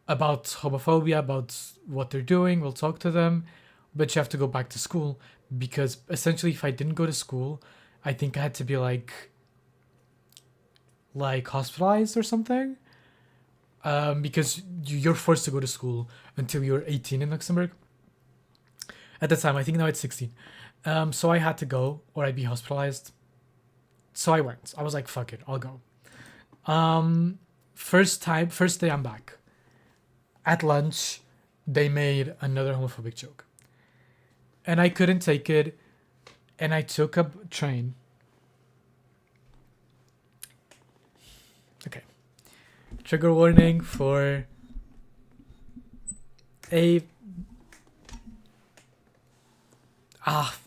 about homophobia, about what they're doing. We'll talk to them, but you have to go back to school," because essentially, if I didn't go to school, I think I had to be like hospitalized or something, because you're forced to go to school until you're 18 in Luxembourg. At the time, I think now it's 16. So I had to go or I'd be hospitalized. So I went. I was like, fuck it, I'll go. First day I'm back. At lunch, they made another homophobic joke. And I couldn't take it. And I took a train. Okay. Trigger warning for a...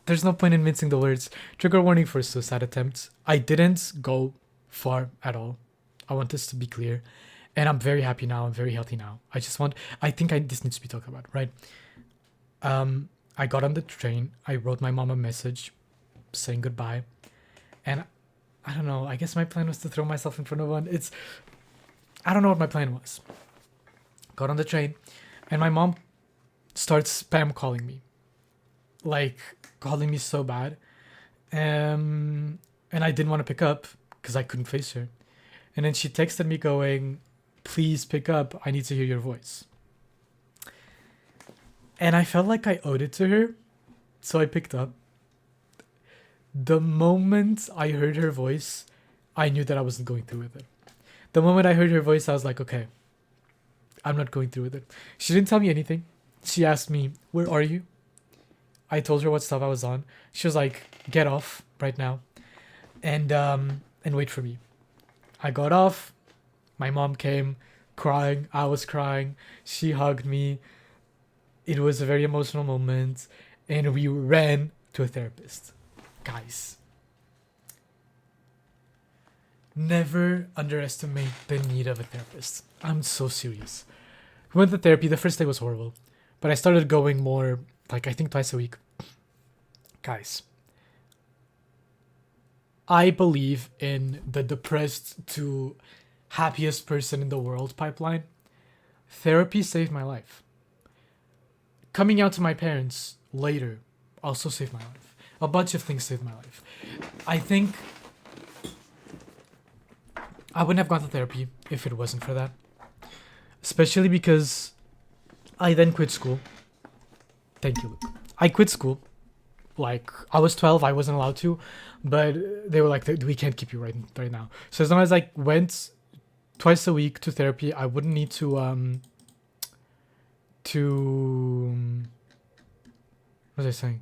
there's no point in mincing the words. Trigger warning for suicide attempts. I didn't go far at all. I want this to be clear. And I'm very happy now. I'm very healthy now. This needs to be talked about, right? I got on the train. I wrote my mom a message saying goodbye. And I don't know. I guess my plan was to throw myself in front of one. I don't know what my plan was. Got on the train. And my mom starts spam calling me. Like, calling me so bad. And I didn't want to pick up because I couldn't face her. And then she texted me going, "Please pick up. I need to hear your voice." And I felt like I owed it to her. So I picked up. The moment I heard her voice, I knew that I wasn't going through with it. The moment I heard her voice, I was like, okay, I'm not going through with it. She didn't tell me anything. She asked me, "Where are you?" I told her what stuff I was on. She was like, "Get off right now and wait for me." I got off. My mom came crying. I was crying. She hugged me. It was a very emotional moment. And we ran to a therapist. Guys, never underestimate the need of a therapist. I'm so serious. We went to therapy. The first day was horrible. But I started going more, like I think twice a week. Guys, I believe in the depressed to happiest person in the world pipeline. Therapy saved my life. Coming out to my parents later also saved my life. A bunch of things saved my life. I think I wouldn't have gone to therapy if it wasn't for that. Especially because I then quit school. Thank you, Luke. I quit school. Like, I was 12, I wasn't allowed to, but they were like, "We can't keep you right now." So as long as I went twice a week to therapy, I wouldn't need to to what was I saying?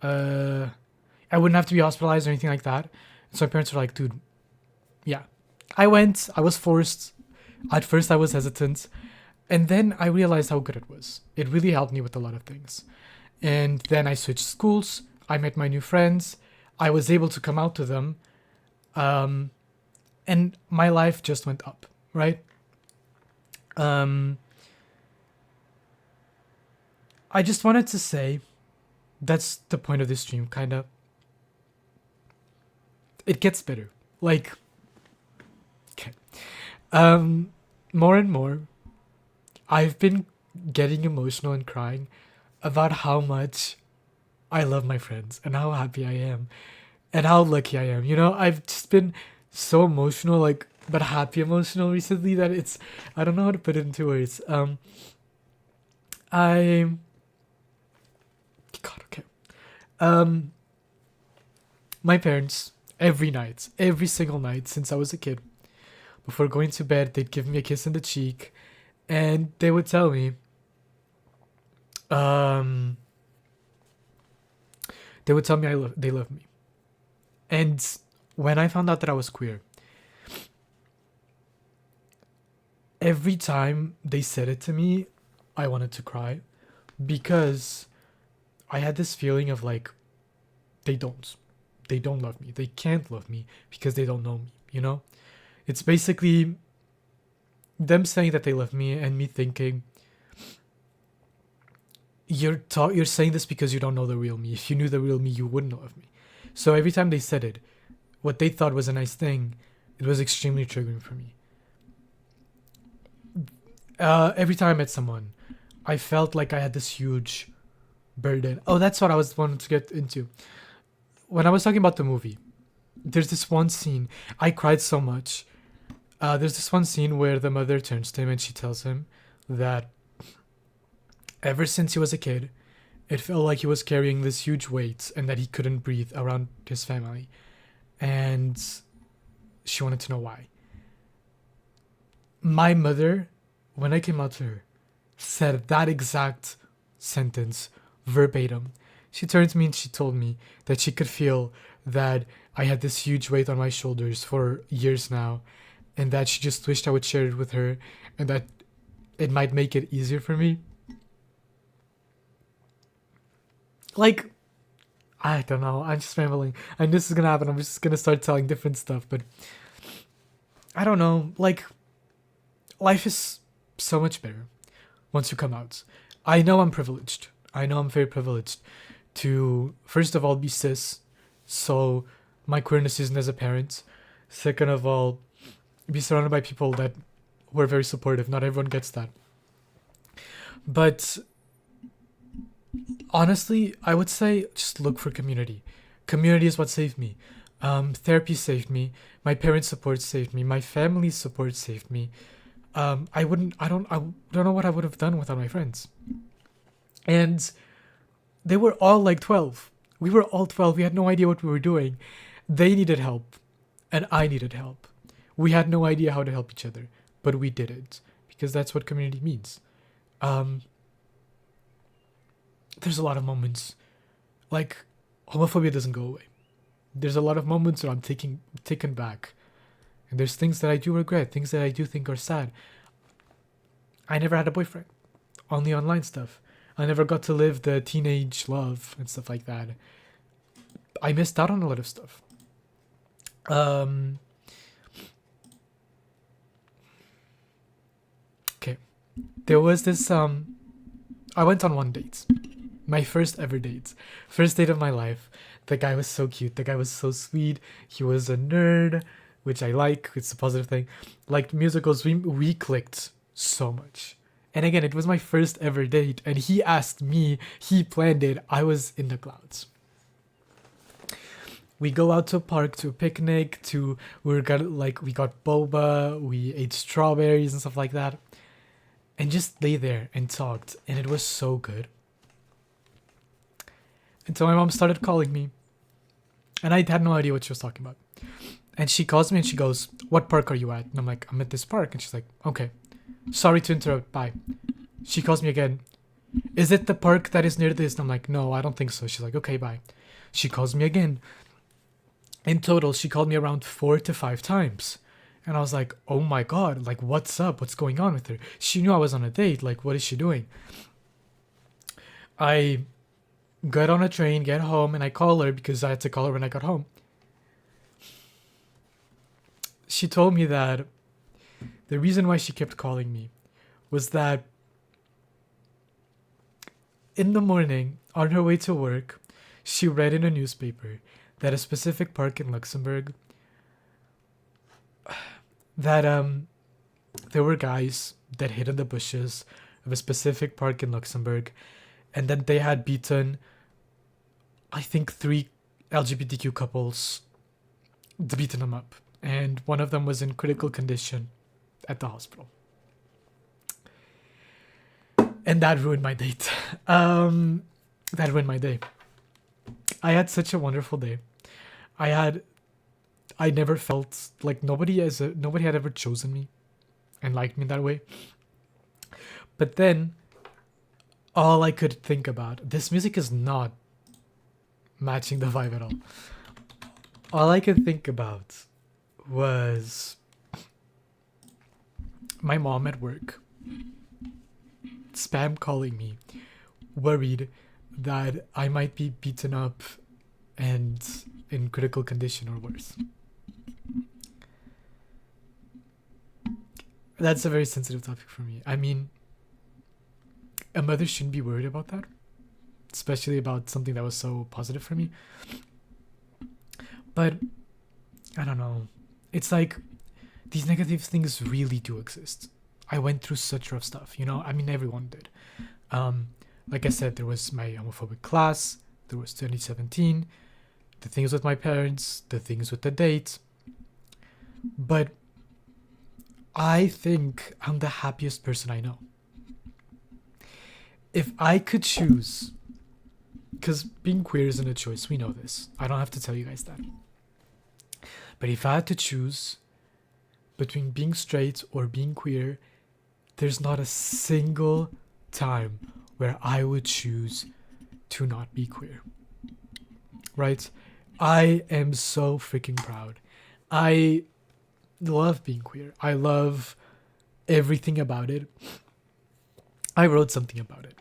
I wouldn't have to be hospitalized or anything like that. So my parents were like, dude, yeah. I went. I was forced. At first, I was hesitant, and then I realized how good it was. It really helped me with a lot of things. And then I switched schools. I met my new friends. I was able to come out to them, and my life just went up. Right. Um, I just wanted to say that's the point of this stream. Kind of. It gets better. Like, okay. More and more, I've been getting emotional and crying about how much I love my friends and how happy I am and how lucky I am. You know, I've just been so emotional, like, but happy emotional recently that it's, I don't know how to put it into words. I, God, okay. Um, my parents, every night, every single night since I was a kid, before going to bed, they'd give me a kiss on the cheek, and they would tell me, um, they love me. And when I found out that I was queer, every time they said it to me, I wanted to cry because I had this feeling of like, they don't. They don't love me. They can't love me because they don't know me, you know? It's basically them saying that they love me and me thinking, you're saying this because you don't know the real me. If you knew the real me, you wouldn't love me. So every time they said it, what they thought was a nice thing, it was extremely triggering for me. Every time I met someone, I felt like I had this huge burden. Oh, that's what I was wanting to get into. When I was talking about the movie, there's this one scene. I cried so much. There's this one scene where the mother turns to him and she tells him that ever since he was a kid, it felt like he was carrying this huge weight and that he couldn't breathe around his family. And she wanted to know why. My mother, when I came out to her, said that exact sentence verbatim. She turned to me and she told me that she could feel that I had this huge weight on my shoulders for years now, and that she just wished I would share it with her, and that it might make it easier for me. Like, I don't know. I'm just rambling. I know this is gonna happen. I'm just gonna start telling different stuff, but I don't know. Like, life is so much better once you come out. I know I'm privileged. I know I'm very privileged to, first of all, be cis, so my queerness isn't as apparent. Second of all, be surrounded by people that were very supportive. Not everyone gets that. But honestly, I would say just look for community. Community is what saved me. Therapy saved me. My parents' support saved me. My family's support saved me. I don't know what I would have done without my friends. And they were all like 12. We were all 12. We had no idea what we were doing. They needed help, and I needed help. We had no idea how to help each other, but we did it because that's what community means. There's a lot of moments, like, homophobia doesn't go away. There's a lot of moments where I'm taken back, and there's things that I do regret, things that I do think are sad. I never had a boyfriend, only online stuff. I never got to live the teenage love and stuff like that. I missed out on a lot of stuff. Okay. There was this, I went on one date. My first ever date. First date of my life. The guy was so cute. The guy was so sweet. He was a nerd, which I like. It's a positive thing. Like musicals, we clicked so much. And again, it was my first ever date, and he asked me, he planned it. I was in the clouds. We go out to a park, to a picnic, we got boba, we ate strawberries and stuff like that, and just lay there and talked, and it was so good. Until my mom started calling me, and I had no idea what she was talking about. And she calls me and she goes, "What park are you at?" And I'm like, "I'm at this park." And she's like, "Okay. Sorry to interrupt, bye." She calls me again. Is it the park that is near this? And I'm like, no, I don't think so. She's like, okay, bye. She calls me again. In total, she called me around 4 to 5 times. And I was like, oh my God, like, what's up? What's going on with her? She knew I was on a date. Like, what is she doing? I get on a train, get home, and I call her because I had to call her when I got home. She told me that the reason why she kept calling me was that in the morning, on her way to work, she read in a newspaper that a specific park in Luxembourg, that there were guys that hid in the bushes of a specific park in Luxembourg, and then they had beaten, I think, 3 LGBTQ couples, beaten them up, and one of them was in critical condition at the hospital. And that ruined my date. That ruined my day. I had such a wonderful day. I never felt like nobody had ever chosen me and liked me that way. But then all I could think about, this music is not matching the vibe at all. All I could think about was my mom at work spam calling me, worried that I might be beaten up and in critical condition or worse. That's a very sensitive topic for me. I mean, a mother shouldn't be worried about that, especially about something that was so positive for me. But I don't know. It's like these negative things really do exist. I went through such rough stuff, you know? I mean, everyone did. Like I said, there was my homophobic class, there was 2017, the things with my parents, the things with the date. But I think I'm the happiest person I know. If I could choose, because being queer isn't a choice, we know this. I don't have to tell you guys that. But if I had to choose between being straight or being queer, there's not a single time where I would choose to not be queer. Right? I am so freaking proud. I love being queer. I love everything about it. I wrote something about it.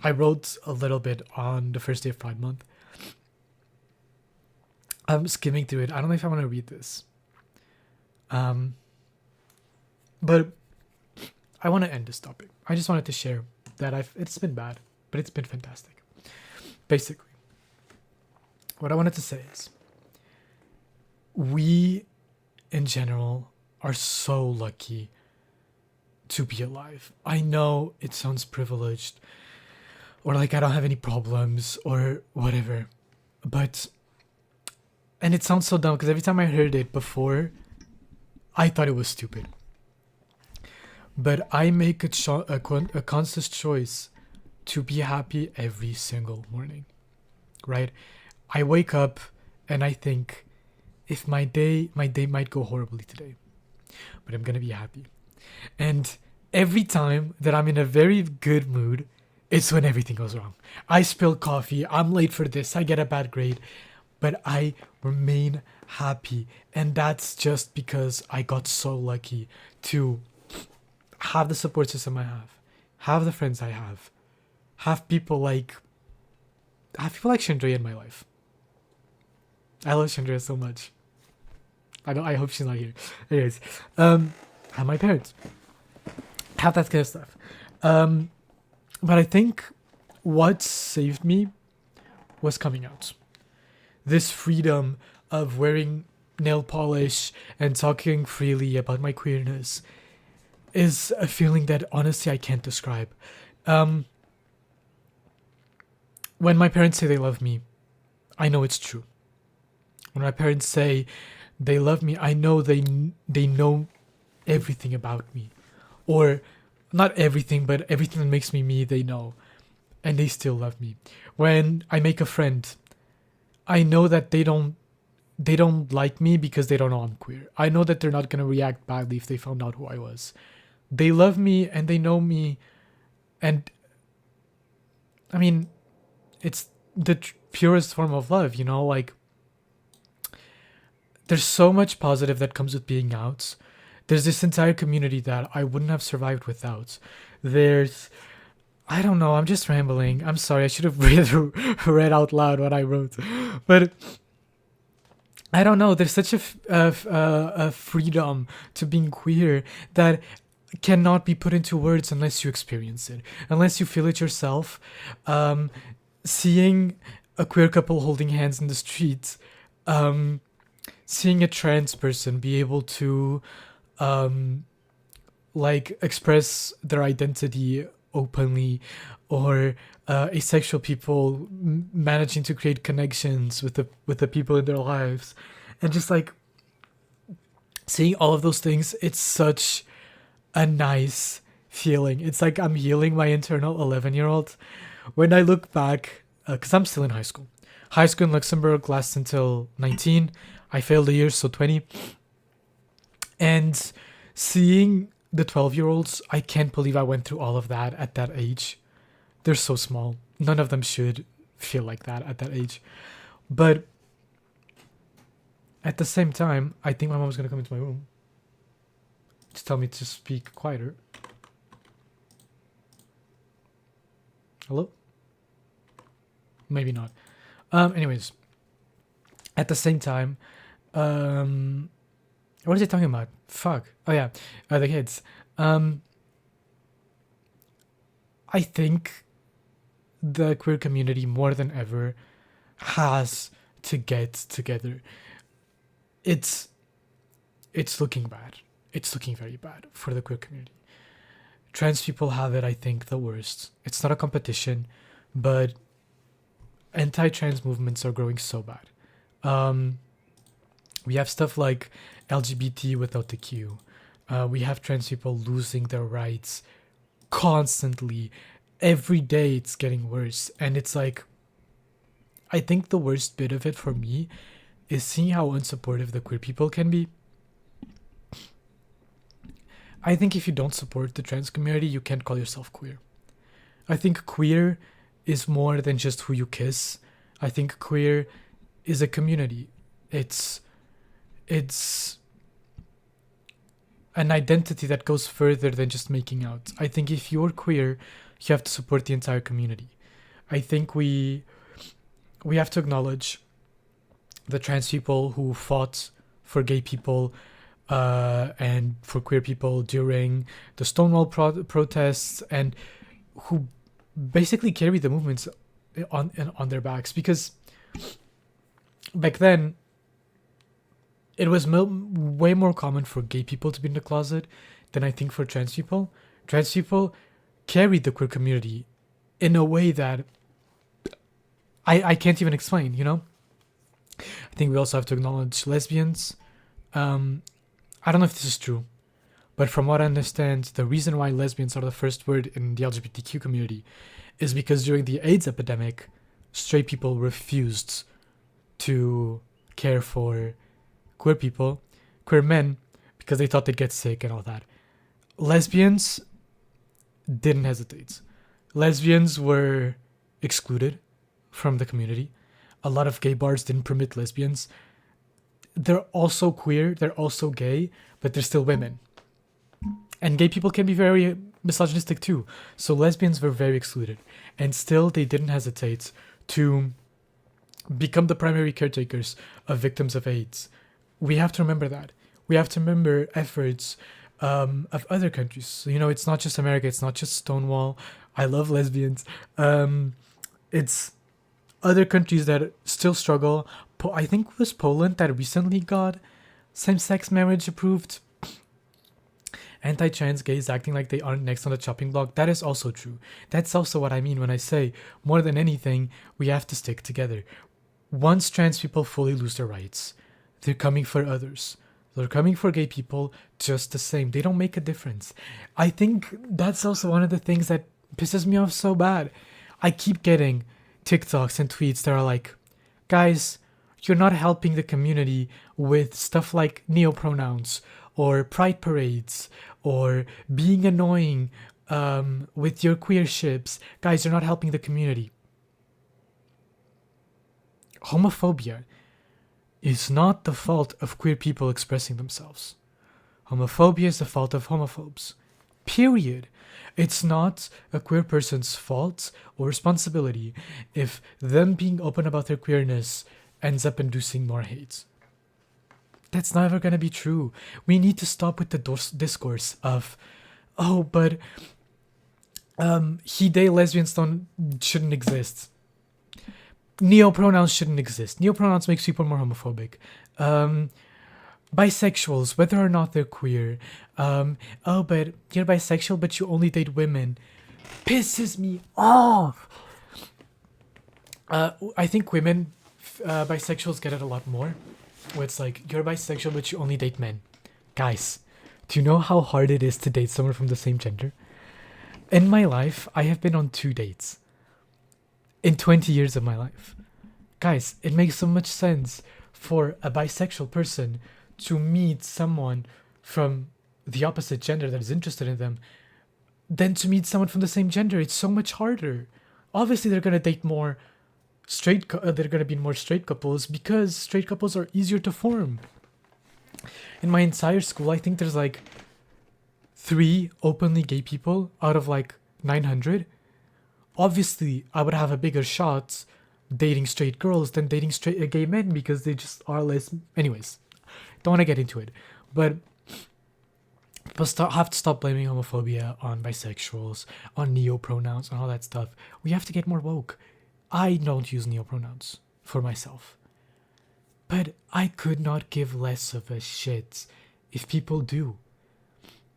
I wrote a little bit on the first day of Pride Month. I'm skimming through it. I don't know if I want to read this. But I want to end this topic. I just wanted to share that it's been bad, but it's been fantastic. Basically, what I wanted to say is we, in general, are so lucky to be alive. I know it sounds privileged or like I don't have any problems or whatever, and it sounds so dumb because every time I heard it before, I thought it was stupid. But I make a conscious choice to be happy every single morning, right? I wake up and I think, if my day might go horribly today, but I'm gonna be happy. And every time that I'm in a very good mood, it's when everything goes wrong. I spill coffee, I'm late for this, I get a bad grade, but I remain happy. And that's just because I got so lucky to have the support system I have the friends I have people like Chandra in my life. I love Chandra so much. I hope she's not here. Anyways, have my parents, have that kind of stuff. But I think what saved me was coming out. This freedom of wearing nail polish and talking freely about my queerness is a feeling that honestly I can't describe. When my parents say they love me, I know it's true. When my parents say they love me, I know they know everything about me. Or not everything, but everything that makes me me, they know. And they still love me. When I make a friend, I know that they don't like me because they don't know I'm queer. I know that they're not going to react badly if they found out who I was. They love me and they know me And I mean, it's the purest form of love, you know? Like, there's so much positive that comes with being out. There's this entire community that I wouldn't have survived without. There's, I don't know, I'm just rambling. I'm sorry, I should have read out loud what I wrote. But I don't know, there's such a freedom to being queer that cannot be put into words unless you experience it, unless you feel it yourself. Seeing a queer couple holding hands in the street, seeing a trans person be able to like express their identity openly, or asexual people managing to create connections with the people in their lives, and just like seeing all of those things, it's such a nice feeling. It's like I'm healing my internal 11-year-old when I look back, because I'm still in high school. High school in Luxembourg lasts until 19. I failed a year, so 20. And seeing the 12-year-olds, I can't believe I went through all of that at that age. They're so small. None of them should feel like that at that age. But at the same time, I think my mom's going to come into my room to tell me to speak quieter. Hello? Maybe not. Anyways, at the same time, what is he talking about? Fuck. Oh yeah, the kids. I think the queer community more than ever has to get together. It's looking bad. It's looking very bad for the queer community. Trans people have it, I think, the worst. It's not a competition, but anti-trans movements are growing so bad. We have stuff like LGBT without the Q. We have trans people losing their rights constantly. Every day it's getting worse. And it's like, I think the worst bit of it for me is seeing how unsupportive the queer people can be. I think if you don't support the trans community, you can't call yourself queer. I think queer is more than just who you kiss. I think queer is a community. It's an identity that goes further than just making out. I think if you're queer, you have to support the entire community. I think we have to acknowledge the trans people who fought for gay people and for queer people during the Stonewall protests, and who basically carry the movements on their backs, because back then it was way more common for gay people to be in the closet than I think for trans people. Trans people carried the queer community in a way that I can't even explain, you know? I think we also have to acknowledge lesbians. I don't know if this is true, but from what I understand, the reason why lesbians are the first word in the LGBTQ community is because during the AIDS epidemic, straight people refused to care for queer people, queer men, because they thought they'd get sick and all that. Lesbians didn't hesitate. Lesbians were excluded from the community. A lot of gay bars didn't permit lesbians. They're also queer, they're also gay, but they're still women. And gay people can be very misogynistic too. So lesbians were very excluded. And still they didn't hesitate to become the primary caretakers of victims of AIDS. We have to remember that. We have to remember efforts of other countries. So, you know, it's not just America, it's not just Stonewall. I love lesbians. It's other countries that still struggle. I think it was Poland that recently got same-sex marriage approved. Anti-trans gays acting like they aren't next on the chopping block. That is also true. That's also what I mean when I say, more than anything, we have to stick together. Once trans people fully lose their rights, they're coming for others. They're coming for gay people just the same. They don't make a difference. I think that's also one of the things that pisses me off so bad. I keep getting TikToks and tweets that are like, guys, you're not helping the community with stuff like neopronouns or pride parades or being annoying with your queer ships, guys, you're not helping the community. Homophobia is not the fault of queer people expressing themselves. Homophobia is the fault of homophobes. Period. It's not a queer person's fault or responsibility if them being open about their queerness ends up inducing more hate. That's never gonna be true. We need to stop with the discourse of, oh, but he, they, lesbians shouldn't exist. Neo-pronouns shouldn't exist. Neo-pronouns makes people more homophobic. Bisexuals, whether or not they're queer. Oh, but you're bisexual, but you only date women. Pisses me off. I think women, bisexuals get it a lot more. Where it's like, you're bisexual, but you only date men. Guys, do you know how hard it is to date someone from the same gender? In my life, I have been on 2 dates. In 20 years of my life. Guys, it makes so much sense for a bisexual person to meet someone from the opposite gender that is interested in them than to meet someone from the same gender. It's so much harder. Obviously, they're gonna date more they're gonna be more straight couples because straight couples are easier to form. In my entire school, I think there's like 3 openly gay people out of like 900. Obviously, I would have a bigger shot dating straight girls than dating straight gay men because they just are less. Anyways, don't want to get into it, but people have to stop blaming homophobia on bisexuals, on neo-pronouns, and all that stuff. We have to get more woke. I don't use neo-pronouns for myself, but I could not give less of a shit if people do.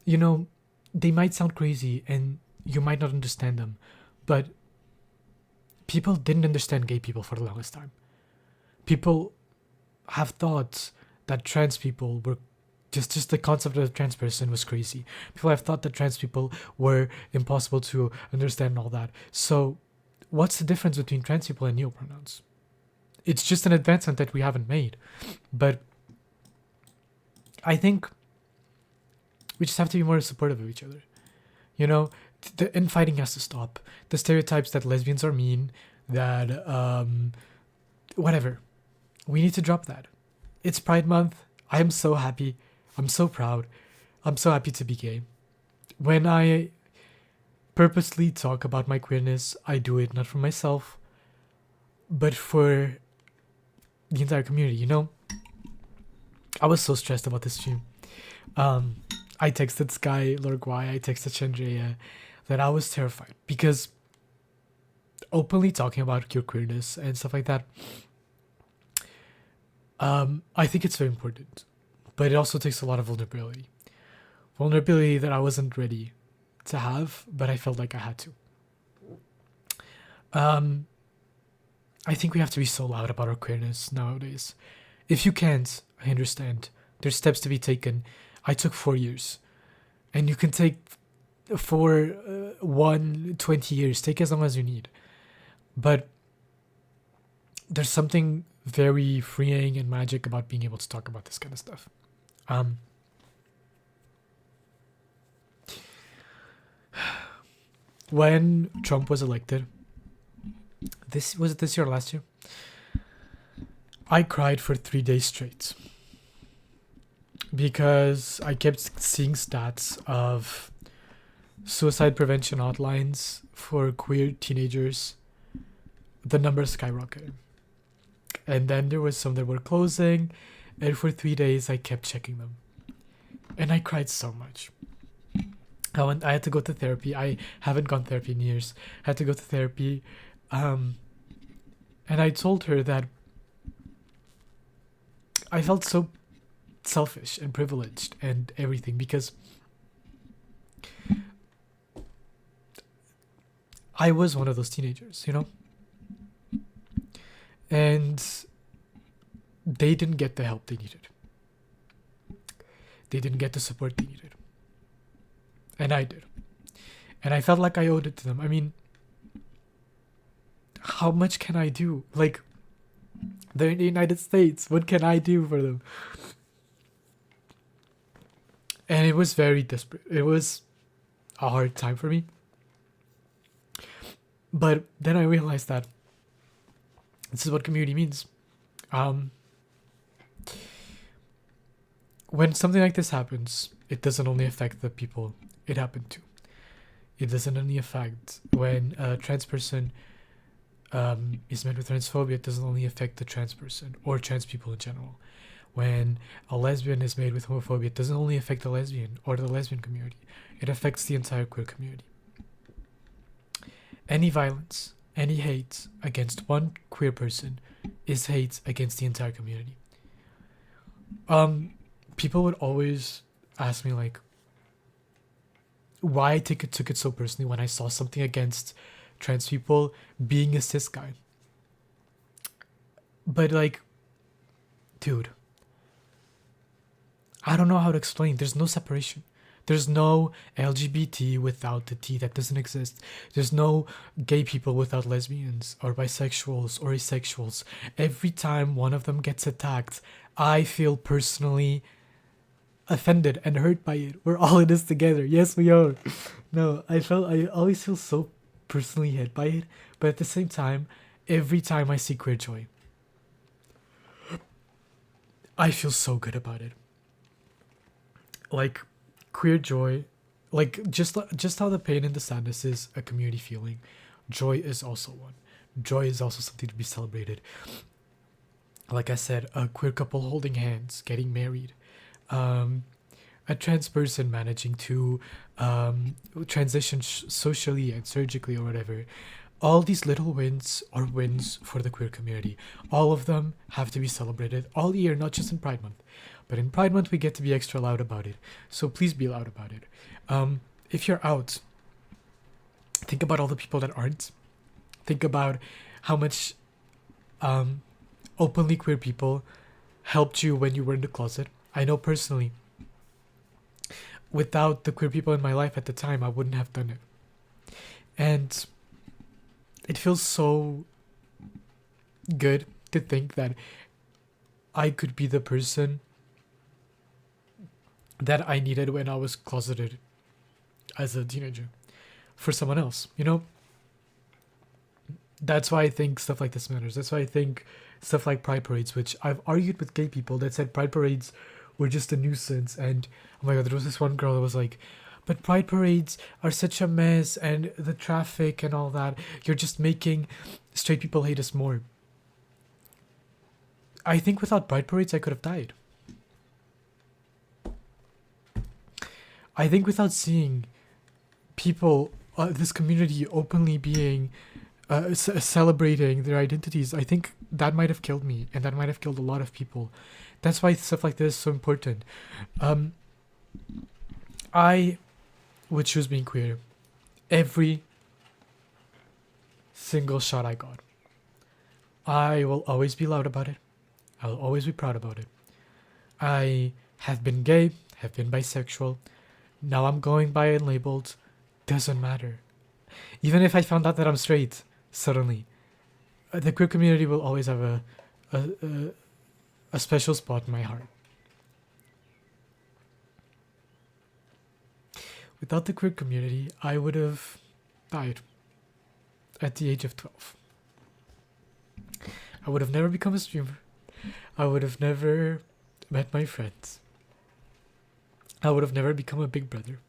You know, they might sound crazy and you might not understand them, but people didn't understand gay people for the longest time. People have thought that trans people were just the concept of a trans person was crazy. People have thought that trans people were impossible to understand and all that. So what's the difference between trans people and neo-pronouns? It's just an advancement that we haven't made. But I think we just have to be more supportive of each other. You know, the infighting has to stop. The stereotypes that lesbians are mean, that whatever. We need to drop that. It's Pride Month. I am so happy. I'm so proud. I'm so happy to be gay. When I purposely talk about my queerness, I do it not for myself, but for the entire community, you know? I was so stressed about this stream. I texted Sky Lorguai, I texted Chandrea that I was terrified because openly talking about your queerness and stuff like that, I think it's very important, but it also takes a lot of vulnerability. Vulnerability that I wasn't ready to have, but I felt like I had to. I think we have to be so loud about our queerness nowadays. If you can't, I understand. There's steps to be taken. I took 4 years. And you can take 20 years. Take as long as you need. But there's something very freeing and magic about being able to talk about this kind of stuff. When Trump was elected, was it this year or last year? I cried for 3 days straight because I kept seeing stats of suicide prevention hotlines for queer teenagers. The numbers skyrocketed. And then there was some that were closing, and for 3 days I kept checking them. And I cried so much. I had to go to therapy. I haven't gone to therapy in years. I had to go to therapy. And I told her that I felt so selfish and privileged and everything because I was one of those teenagers, you know? And they didn't get the help they needed. They didn't get the support they needed. And I did. And I felt like I owed it to them. I mean, how much can I do? Like, they're in the United States. What can I do for them? And it was very desperate. It was a hard time for me. But then I realized that this is what community means. Um, when something like this happens, it doesn't only affect the people it happened to. It doesn't only affect when a trans person is met with transphobia. It doesn't only affect the trans person or trans people in general. When a lesbian is made with homophobia, it doesn't only affect the lesbian or the lesbian community. It affects the entire queer community. Any violence, any hate against one queer person is hate against the entire community. People would always ask me like why I took it so personally when I saw something against trans people being a cis guy. But like, dude, I don't know how to explain. There's no separation. There's no LGBT without the T. That doesn't exist. There's no gay people without lesbians or bisexuals or asexuals. Every time one of them gets attacked, I feel personally offended and hurt by it. We're all in this together. Yes, we are. No, I always feel so personally hit by it. But at the same time, every time I see Queer Joy, I feel so good about it. Like, Queer Joy, like just how the pain and the sadness is a community feeling, joy is also one. Joy is also something to be celebrated. Like I said, a queer couple holding hands, getting married, a trans person managing to transition socially and surgically or whatever. All these little wins are wins for the queer community. All of them have to be celebrated all year, not just in Pride Month. But in Pride Month, we get to be extra loud about it. So please be loud about it. If you're out, think about all the people that aren't. Think about how much openly queer people helped you when you were in the closet. I know personally, without the queer people in my life at the time, I wouldn't have done it. And it feels so good to think that I could be the person that I needed when I was closeted as a teenager for someone else, you know? That's why I think stuff like this matters. That's why I think stuff like pride parades, which I've argued with gay people that said pride parades were just a nuisance. And oh my god, there was this one girl that was like, but pride parades are such a mess and the traffic and all that. You're just making straight people hate us more. I think without pride parades, I could have died. I think without seeing people, this community openly being, celebrating their identities, I think that might have killed me, and that might have killed a lot of people. That's why stuff like this is so important. I would choose being queer every single shot I got. I will always be loud about it. I will always be proud about it. I have been gay, have been bisexual. Now I'm going bi and labeled. Doesn't matter. Even if I found out that I'm straight, suddenly, the queer community will always have a special spot in my heart. Without the queer community, I would have died at the age of 12. I would have never become a streamer. I would have never met my friends. I would have never become a big brother.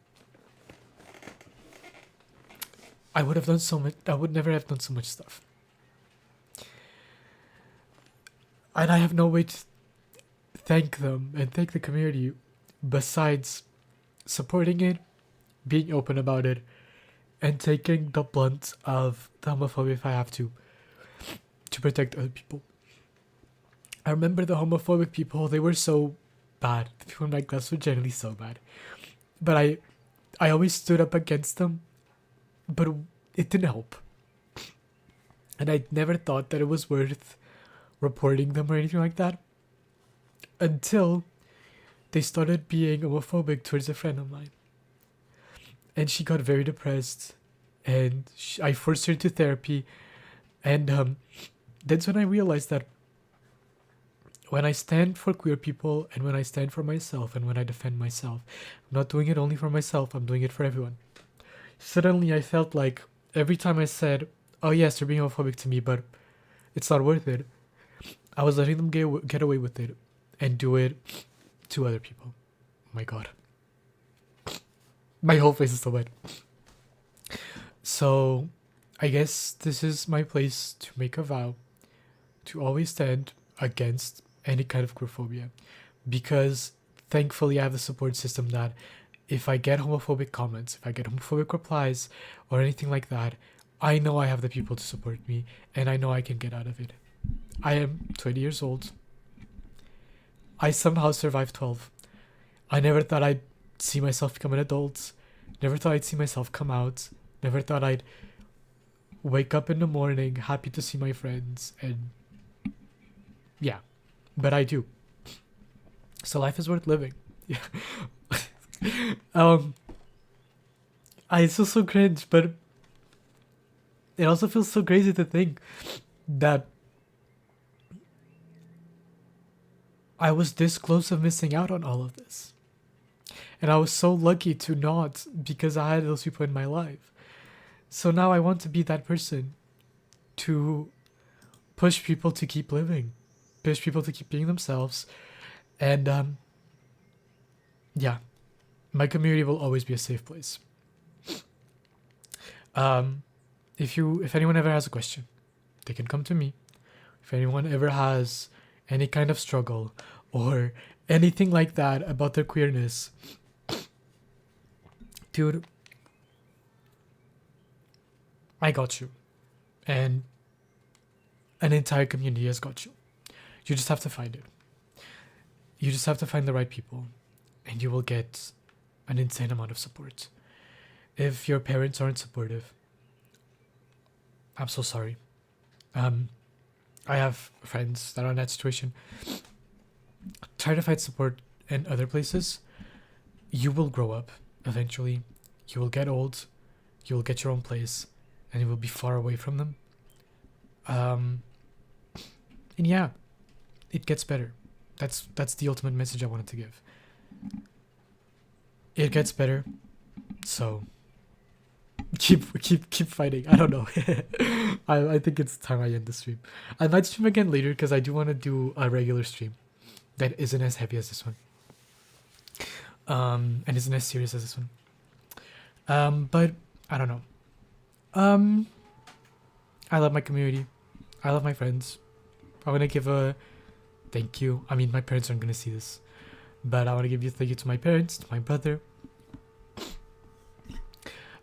I would have done so much. I would never have done so much stuff. And I have no way to thank them and thank the community besides supporting it, being open about it, and taking the blunt of the homophobia if I have to protect other people. I remember the homophobic people, they were so bad. The people in my class were generally so bad. But I always stood up against them, but it didn't help. And I never thought that it was worth reporting them or anything like that until they started being homophobic towards a friend of mine. And she got very depressed, and I forced her into therapy. And that's when I realized that when I stand for queer people and when I stand for myself and when I defend myself, I'm not doing it only for myself, I'm doing it for everyone. suddenly I felt like every time I said, "Oh yes, you're being homophobic to me, but it's not worth it," I was letting them get away with it and do it to other people. Oh my god, my whole face is so wet. So, I guess this is my place to make a vow to always stand against any kind of queerphobia, because thankfully I have the support system that if I get homophobic comments, if I get homophobic replies, or anything like that, I know I have the people to support me, and I know I can get out of it. I am 20 years old. I somehow survived 12. I never thought I'd see myself become an adult. Never thought I'd see myself come out. Never thought I'd wake up in the morning happy to see my friends, and yeah, but I do. So life is worth living. Yeah. um, I feel so cringe, but it also feels so crazy to think that I was this close of missing out on all of this. And I was so lucky to not, because I had those people in my life. So now I want to be that person to push people to keep living, push people to keep being themselves. And yeah, my community will always be a safe place. If anyone ever has a question, they can come to me. If anyone ever has any kind of struggle or anything like that about their queerness, dude, I got you. And an entire community has got you. You just have to find it. You just have to find the right people, and you will get an insane amount of support. If your parents aren't supportive, I'm so sorry. I have friends that are in that situation. Try to find support in other places. You will grow up eventually. You will get old. You will get your own place, and you will be far away from them. And yeah, it gets better. That's the ultimate message I wanted to give. It gets better. So keep fighting. I don't know. I think it's time I end the stream. I might stream again later because I do want to do a regular stream that isn't as heavy as this one. And isn't as serious as this one. But I don't know. I love my community. I love my friends. I want to give a thank you. I mean, my parents aren't gonna see this, but I want to give you thank you to my parents, to my brother,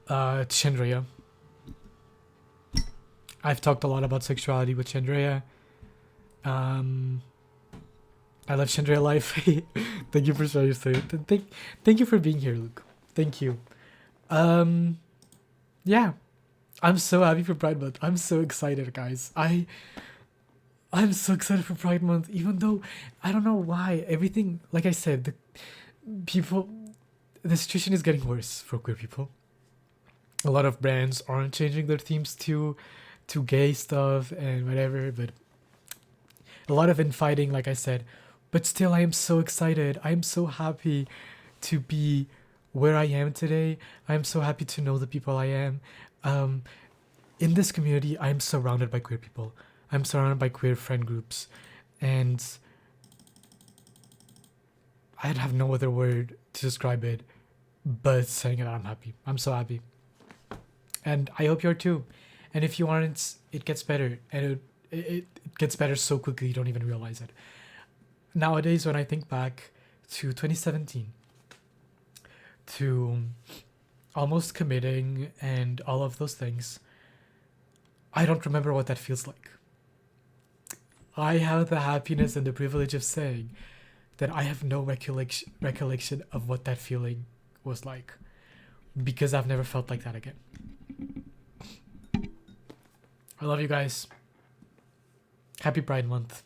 to Chandrea. I've talked a lot about sexuality with Chandrea. I love Chandrea life. Thank you for sharing your story. Thank you for being here, Luke. Thank you. Yeah, I'm so happy for Pride Month. I'm so excited, guys. I'm so excited for Pride Month, even though I don't know why. Everything, like I said, the situation is getting worse for queer people. A lot of brands aren't changing their themes to gay stuff and whatever, but a lot of infighting, like I said. But still, I am so excited. I am so happy to be where I am today. I am so happy to know the people I am. In this community, I am surrounded by queer people. I'm surrounded by queer friend groups, and I'd have no other word to describe it but saying that I'm happy. I'm so happy. And I hope you're too. And if you aren't, it gets better. And it gets better so quickly you don't even realize it. Nowadays, when I think back to 2017, to almost committing and all of those things, I don't remember what that feels like. I have the happiness and the privilege of saying that I have no recollection of what that feeling was like, because I've never felt like that again. I love you guys. Happy Pride Month.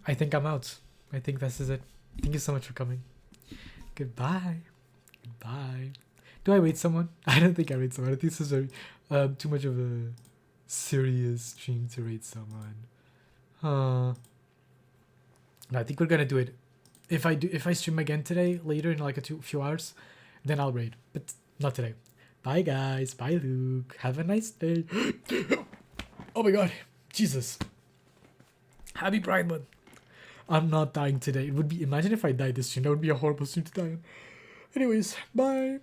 I think I'm out. I think this is it. Thank you so much for coming. Goodbye. Goodbye. Do I rate someone? I don't think I rate someone. I think this is very too much of a serious stream to rate someone. No, I think we're gonna do it. If I stream again today, later in like few hours, then I'll rate. But not today. Bye, guys. Bye, Luke. Have a nice day. Oh my god. Jesus. Happy Pride Month. I'm not dying today. It would be, imagine if I died this stream. That would be a horrible stream to die on. Anyways, bye.